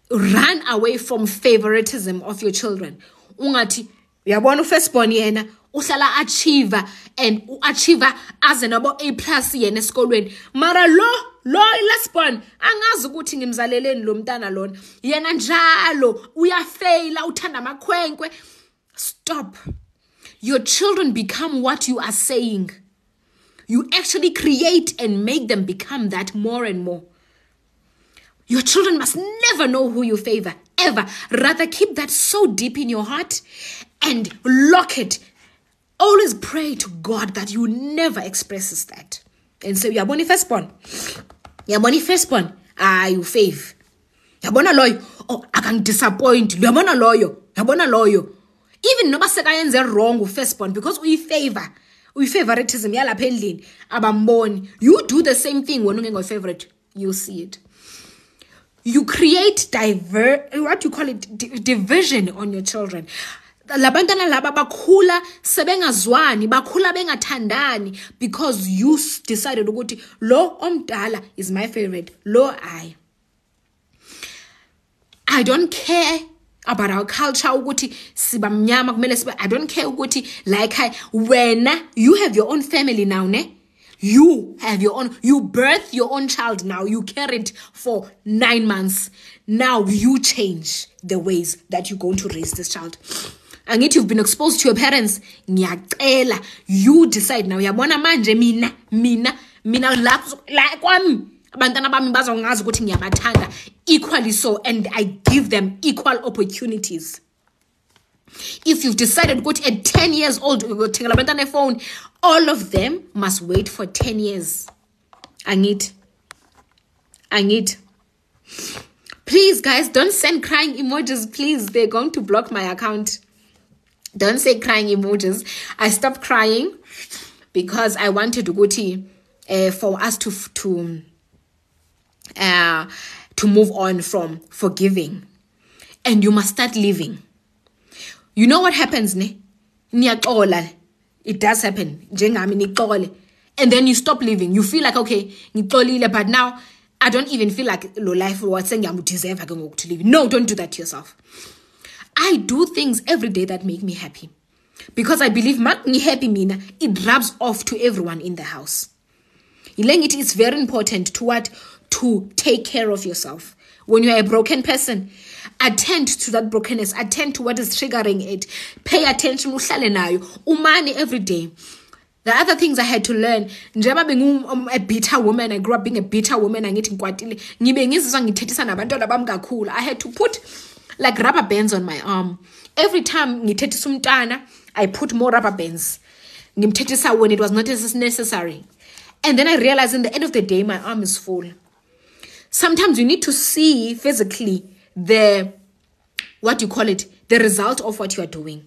run away from favoritism of your children. Ungathi, uyabona ufirstborn yena uhlala achiever and achiever as anabo A+ yena esikolweni. Mara lo lastborn angazi ukuthi ngimzaleleni lo mntana lona. Yena njalo uyafaila uthanda amakhwenkwe. Stop. Your children become what you are saying. You actually create and make them become that more and more. Your children must never know who you favor, ever. Rather, keep that so deep in your heart and lock it. Always pray to God that you never expresses that. And so, yabona firstborn. Yabona firstborn. You fave. Yabona loyo. Oh, I can disappoint. Yabona loyo. Yabona loyo. Even noma sekayenze wrong firstborn because we favor. We favoritism yalapha endlini abamboni. You do the same thing when ungengo favorite. You see it. You create division on your children. Labantana laba bakhula sebengazwani, bakhula bengathandani because you decided ukuthi lo omdala is my favorite. Lo I don't care about our culture ukuthi siba mnyama kumele siba. I don't care ukuthi like when you have your own family now, ne? You have your own, you birth your own child now. You carry it for 9 months. Now you change the ways that you're going to raise this child. And if you've been exposed to your parents, ngiyacela, you decide now. Yabona manje mina like kwami. Abantwana bami bazongazi ukuthi ngiyabathanda equally so, and I give them equal opportunities. If you've decided go at 10 years old, take a phone, all of them must wait for 10 years. I need. Please, guys, don't send crying emojis, please. They're going to block my account. Don't say crying emojis. I stopped crying because I wanted to go for us to move on from forgiving. And you must start living. You know what happens, ne? Niyaxola. It does happen. Njengami nixole. And then you stop living. You feel like, okay, ngixolile, but now I don't even feel like lo life was saying I'm deserve to live. No, don't do that to yourself. I do things every day that make me happy. Because I believe me happy mina, it rubs off to everyone in the house. It is very important to take care of yourself. When you are a broken person, attend to that brokenness. Attend to what is triggering it. Pay attention. Uhlale nayo. Umani every day. The other things I had to learn. Njengoba being a bitter woman, I grew up being a bitter woman. I had to put like rubber bands on my arm. Every time ngithethisa umntana, I put more rubber bands. Ngimthethisa when it was not necessary. And then I realized in the end of the day, my arm is full. Sometimes you need to see physically the result of what you are doing,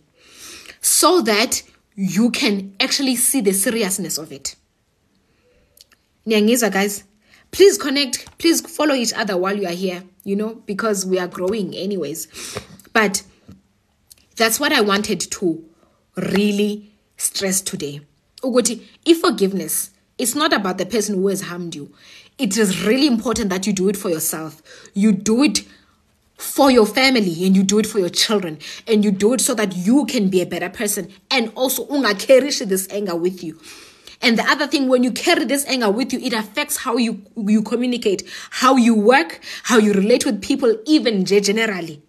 so that you can actually see the seriousness of it. Nyangizwa, guys, Please connect. Please follow each other while you are here, because we are growing anyways. But that's what I wanted to really stress today. Uguti, if forgiveness, it's not about the person who has harmed you. It is really important that you do it for yourself. You do it for your family, and you do it for your children, and you do it so that you can be a better person, and also unga carry this anger with you. And the other thing, when you carry this anger with you, it affects how you communicate, how you work, how you relate with people, even generally.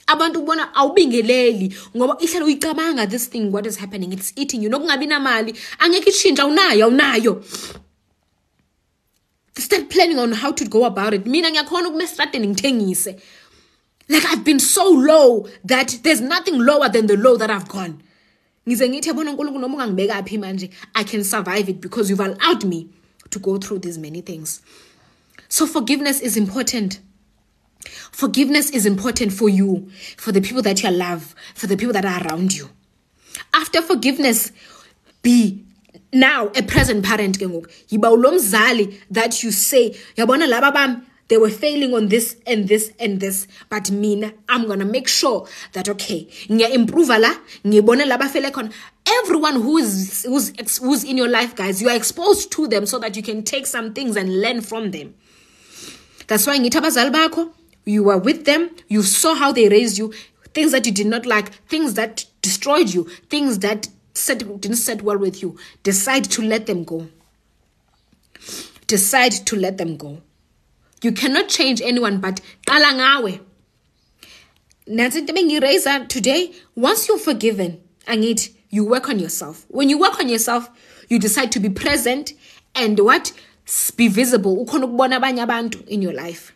Abantu bona awubingeleli ngoba ihlelo uyicabanga this thing, what is happening, it's eating you. Nokungabi namali angeke itshintsha, unayo. Start planning on how to go about it. Mina ngiyakhona ukumestrateni ngithengise. Like, I've been so low that there's nothing lower than the low that I've gone. I can survive it because you've allowed me to go through these many things. So forgiveness is important. Forgiveness is important for you, for the people that you love, for the people that are around you. After forgiveness, be now a present parent. That you say, they were failing on this and this and this, but mina, I'm gonna make sure that okay, everyone who's in your life, guys, you are exposed to them so that you can take some things and learn from them. That's why you were with them, you saw how they raised you, things that you did not like, things that destroyed you, things that didn't set well with you. Decide to let them go. Decide to let them go. You cannot change anyone but talangawe. Today, once you're forgiven, you work on yourself. When you work on yourself, you decide to be present and what? Be visible. In your life.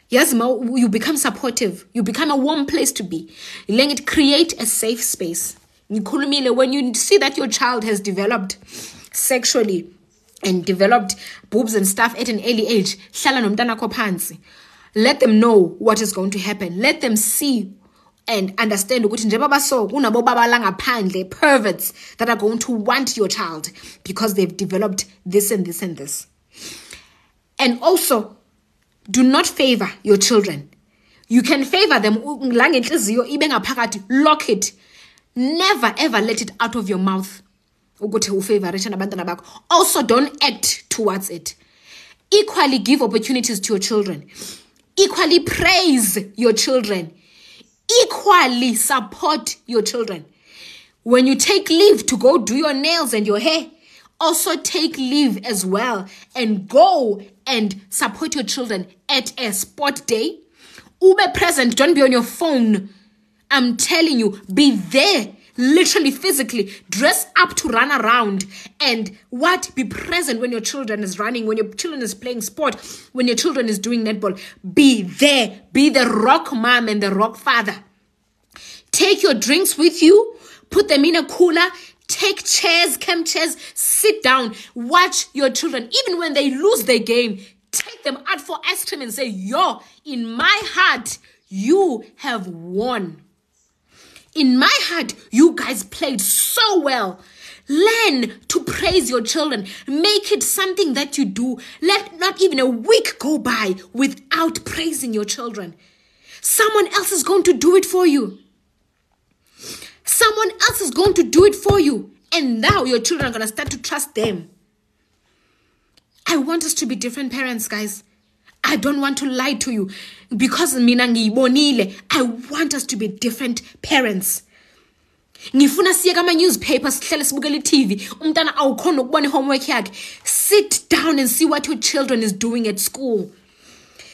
Yes, you become supportive. You become a warm place to be. Create a safe space. When you see that your child has developed sexually and developed boobs and stuff at an early age, let them know what is going to happen. Let them see and understand perverts that are going to want your child because they've developed this and this and this. And also, do not favor your children. You can favor them. Lock it. Never ever let it out of your mouth. Also, don't act towards it. Equally give opportunities to your children. Equally praise your children. Equally support your children. When you take leave to go do your nails and your hair, also take leave as well and go and support your children at a sport day. Ube present, don't be on your phone. I'm telling you, be there. Literally, physically, dress up to run around and be present when your children is running, when your children is playing sport, when your children is doing netball. Be there. Be the rock mom and the rock father. Take your drinks with you. Put them in a cooler. Take chairs, camp chairs. Sit down. Watch your children. Even when they lose their game, take them out for ice cream and say, yo, in my heart, you have won. In my heart, you guys played so well. Learn to praise your children. Make it something that you do. Let not even a week go by without praising your children. Someone else is going to do it for you. Someone else is going to do it for you. And now your children are going to start to trust them. I want us to be different parents, guys. I don't want to lie to you because mina ngiyibonile. I want us to be different parents. Ngifuna siye kama newspapers sihlele sibukele TV. Umntana awukhona ukubona homework yakhe. Sit down and see what your children is doing at school.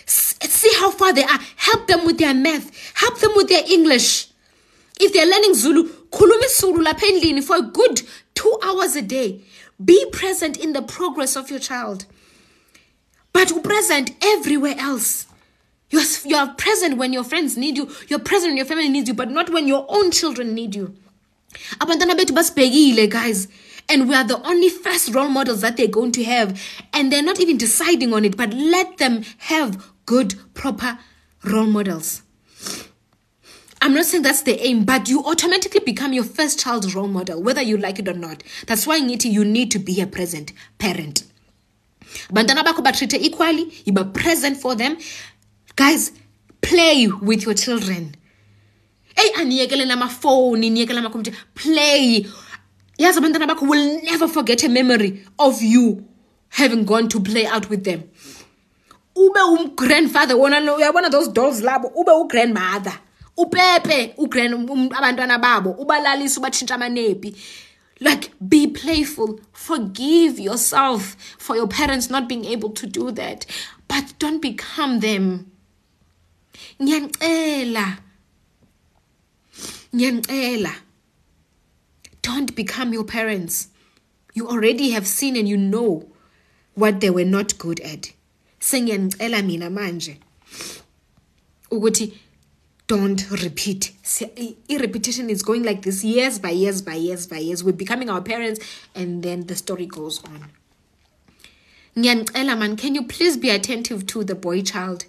See how far they are. Help them with their math. Help them with their English. If they're learning Zulu, khuluma isiZulu lapha endlini for a good 2 hours a day. Be present in the progress of your child. But present everywhere else. You're present when your friends need you. You're present when your family needs you, but not when your own children need you. Abantwana bethu basibhekile, guys. And we are the only first role models that they're going to have. And they're not even deciding on it, but let them have good, proper role models. I'm not saying that's the aim, but you automatically become your first child's role model, whether you like it or not. That's why you need to be a present parent. Bantwana bakho ba-treat equally, you be present for them. Guys, play with your children. Hey, aniyekele nama-phone, niyekele ama-computer. Play. Yes, abantwana bakho will never forget a memory of you having gone to play out with them. Ube grandfather, one of those dolls labo, ube grandmother. Upepe, abantwana babo, ubalalisa ubatshintsha amanepi. Like, be playful. Forgive yourself for your parents not being able to do that. But don't become them. Nyancela. Don't become your parents. You already have seen and you know what they were not good at. Sengiyanicela mina manje ukuthi don't repeat. Repetition is going like this years by years by years by years. We're becoming our parents and then the story goes on. Ngiyanicela man, can you please be attentive to the boy child?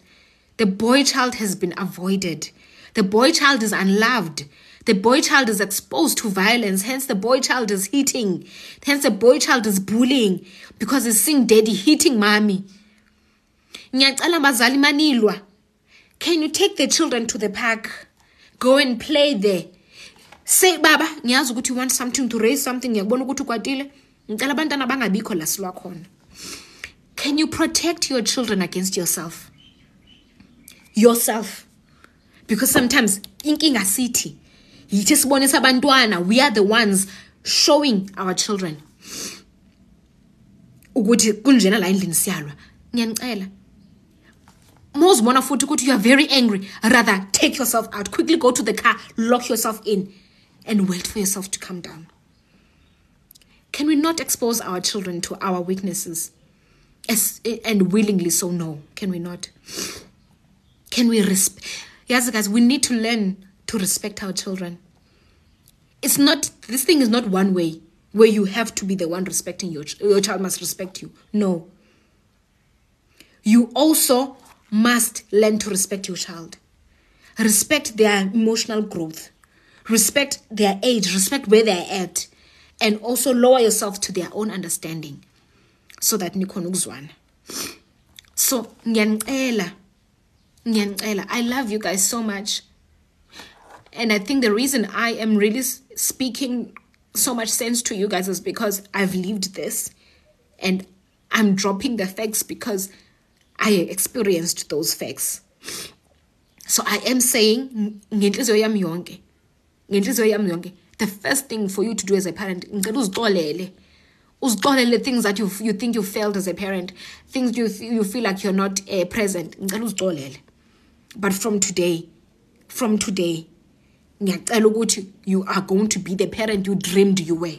The boy child has been avoided. The boy child is unloved. The boy child is exposed to violence. Hence the boy child is hitting. Hence the boy child is bullying because he's seeing daddy hitting mommy. Ngiyacela bazali manilwa. Can you take the children to the park? Go and play there. Say, Baba, ngiyazi ukuthi you want something to raise something. Ngiyakubona ukuthi ukwatile. Ngicela abantwana bangabikho la silwa khona. Can you protect your children against yourself? Yourself. Because sometimes inkinga sithi yithi sibonisa abantwana, we are the ones showing our children ukuthi kunjena la endlini siyalwa. Ngiyanicela. Mozibona futhi ukuthi you are very angry, rather take yourself out, quickly go to the car, lock yourself in and wait for yourself to calm down. Can we not expose our children to our weaknesses? And willingly so? No, can we not? Can we respect? Yes, guys, we need to learn to respect our children. It's not, this thing is not one way where you have to be the one respecting your child must respect you. No. You also must learn to respect your child. Respect their emotional growth. Respect their age. Respect where they're at. And also lower yourself to their own understanding. So that nikhona ukuzwana. So, ngiyanicela. I love you guys so much. And I think the reason I am really speaking so much sense to you guys is because I've lived this. And I'm dropping the facts because I experienced those facts. So I am saying, ngenhliziyo yami yonke, the first thing for you to do as a parent, uzixolele things that you think you failed as a parent, things you feel like you're not present. But from today, you are going to be the parent you dreamed you were.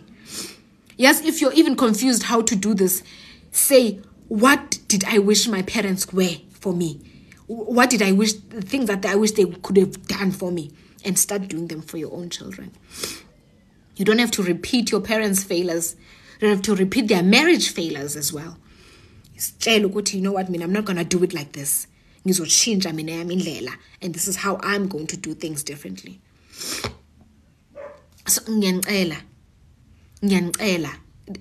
Yes, if you're even confused how to do this, say, what did I wish my parents were for me? What did I wish, the things that I wish they could have done for me? And start doing them for your own children. You don't have to repeat your parents' failures. You don't have to repeat their marriage failures as well. You know what, I'm not going to do it like this. And this is how I'm going to do things differently. So,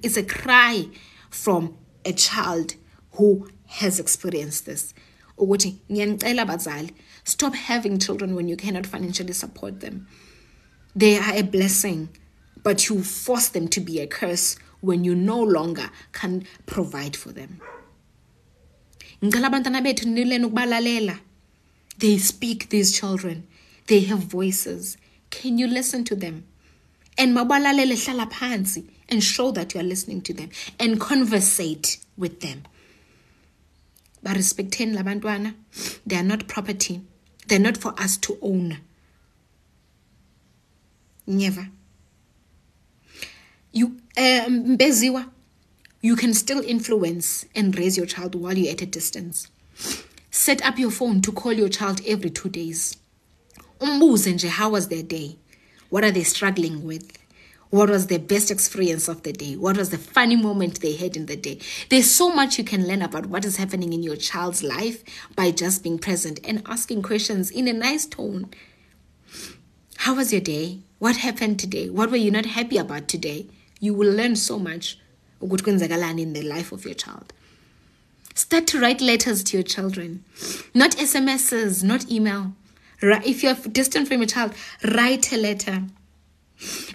it's a cry from a child who has experienced this. Stop having children when you cannot financially support them. They are a blessing, but you force them to be a curse when you no longer can provide for them. They speak, these children. They have voices. Can you listen to them? And and show that you are listening to them and conversate with them. But respecting labantwana, they are not property. They're not for us to own. Never. You can still influence and raise your child while you're at a distance. Set up your phone to call your child every 2 days. How was their day? What are they struggling with? What was their best experience of the day? What was the funny moment they had in the day? There's so much you can learn about what is happening in your child's life by just being present and asking questions in a nice tone. How was your day? What happened today? What were you not happy about today? You will learn so much in the life of your child. Start to write letters to your children. Not SMSs, not email. If you're distant from your child, write a letter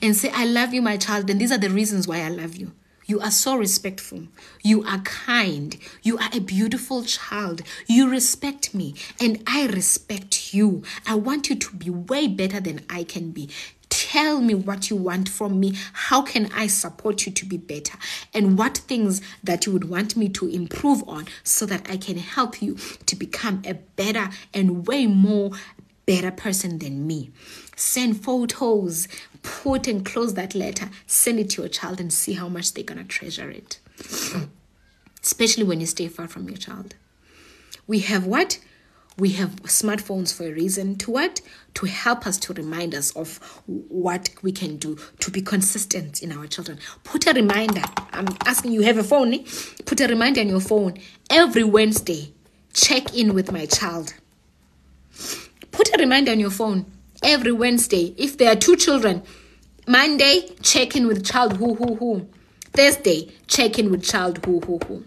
and say, I love you, my child, and these are the reasons why I love you. You are so respectful. You are kind. You are a beautiful child. You respect me, and I respect you. I want you to be way better than I can be. Tell me what you want from me. How can I support you to be better? And what things that you would want me to improve on so that I can help you to become a better and way more better person than me. Send photos, put and close that letter, send it to your child and see how much they're going to treasure it. Especially when you stay far from your child. We have what? We have smartphones for a reason. To what? To help us, to remind us of what we can do to be consistent in our children. Put a reminder. I'm asking you, have a phone? Eh? Put a reminder on your phone. Every Wednesday, check in with my child. Put a reminder on your phone. Every Wednesday, if there are 2 children, Monday, check in with child who. Thursday, check in with child who.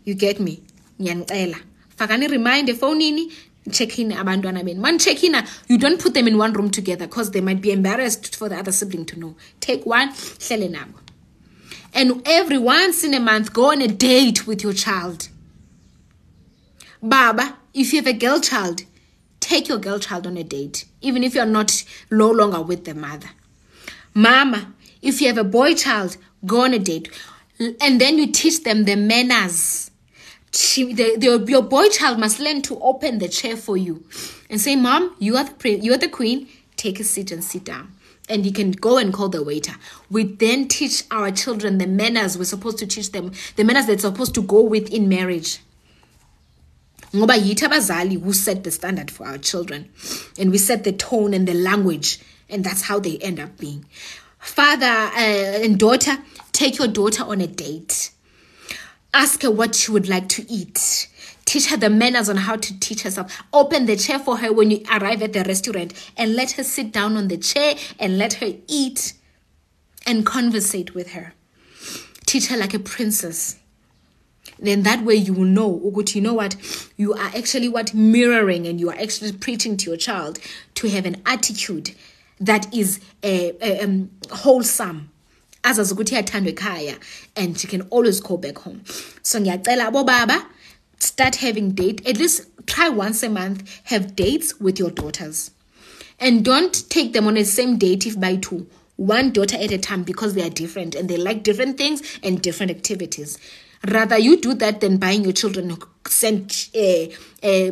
You get me? Nyancela. Fakani reminder phone ini check in abantwana benu. Man check in, you don't put them in one room together because they might be embarrassed for the other sibling to know. Take one, hlele nabo. And every once in a month, go on a date with your child. Baba, if you have a girl child, take your girl child on a date, even if you're no longer with the mother. Mama, if you have a boy child, go on a date. And then you teach them the manners. Your boy child must learn to open the chair for you and say, Mom, you are the queen. Take a seat and sit down. And you can go and call the waiter. We then teach our children the manners we're supposed to teach them, the manners they're supposed to go with in marriage. Ngoba yithi abazali who set the standard for our children, and we set the tone and the language, and that's how they end up being. Father and daughter, take your daughter on a date. Ask her what she would like to eat. Teach her the manners on how to teach herself. Open the chair for her when you arrive at the restaurant and let her sit down on the chair and let her eat and conversate with her. Teach her like a princess. Then that way you will know, you know what, you are actually mirroring, and you are actually preaching to your child to have an attitude that is wholesome. As ukuthi athandwe ekhaya, and she can always go back home. So ngiyacela abo baba, start having date. At least try once a month, have dates with your daughters. And don't take them on the same date if by 2. One daughter at a time, because they are different and they like different things and different activities. Rather, you do that than buying your children, send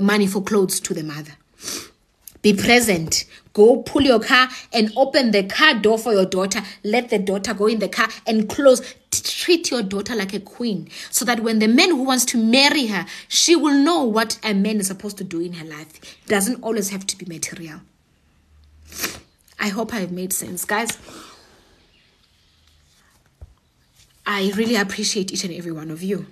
money for clothes to the mother. Be present. Go pull your car and open the car door for your daughter. Let the daughter go in the car and close. Treat your daughter like a queen, so that when the man who wants to marry her, she will know what a man is supposed to do in her life. It doesn't always have to be material. I hope I have made sense, guys. I really appreciate each and every one of you.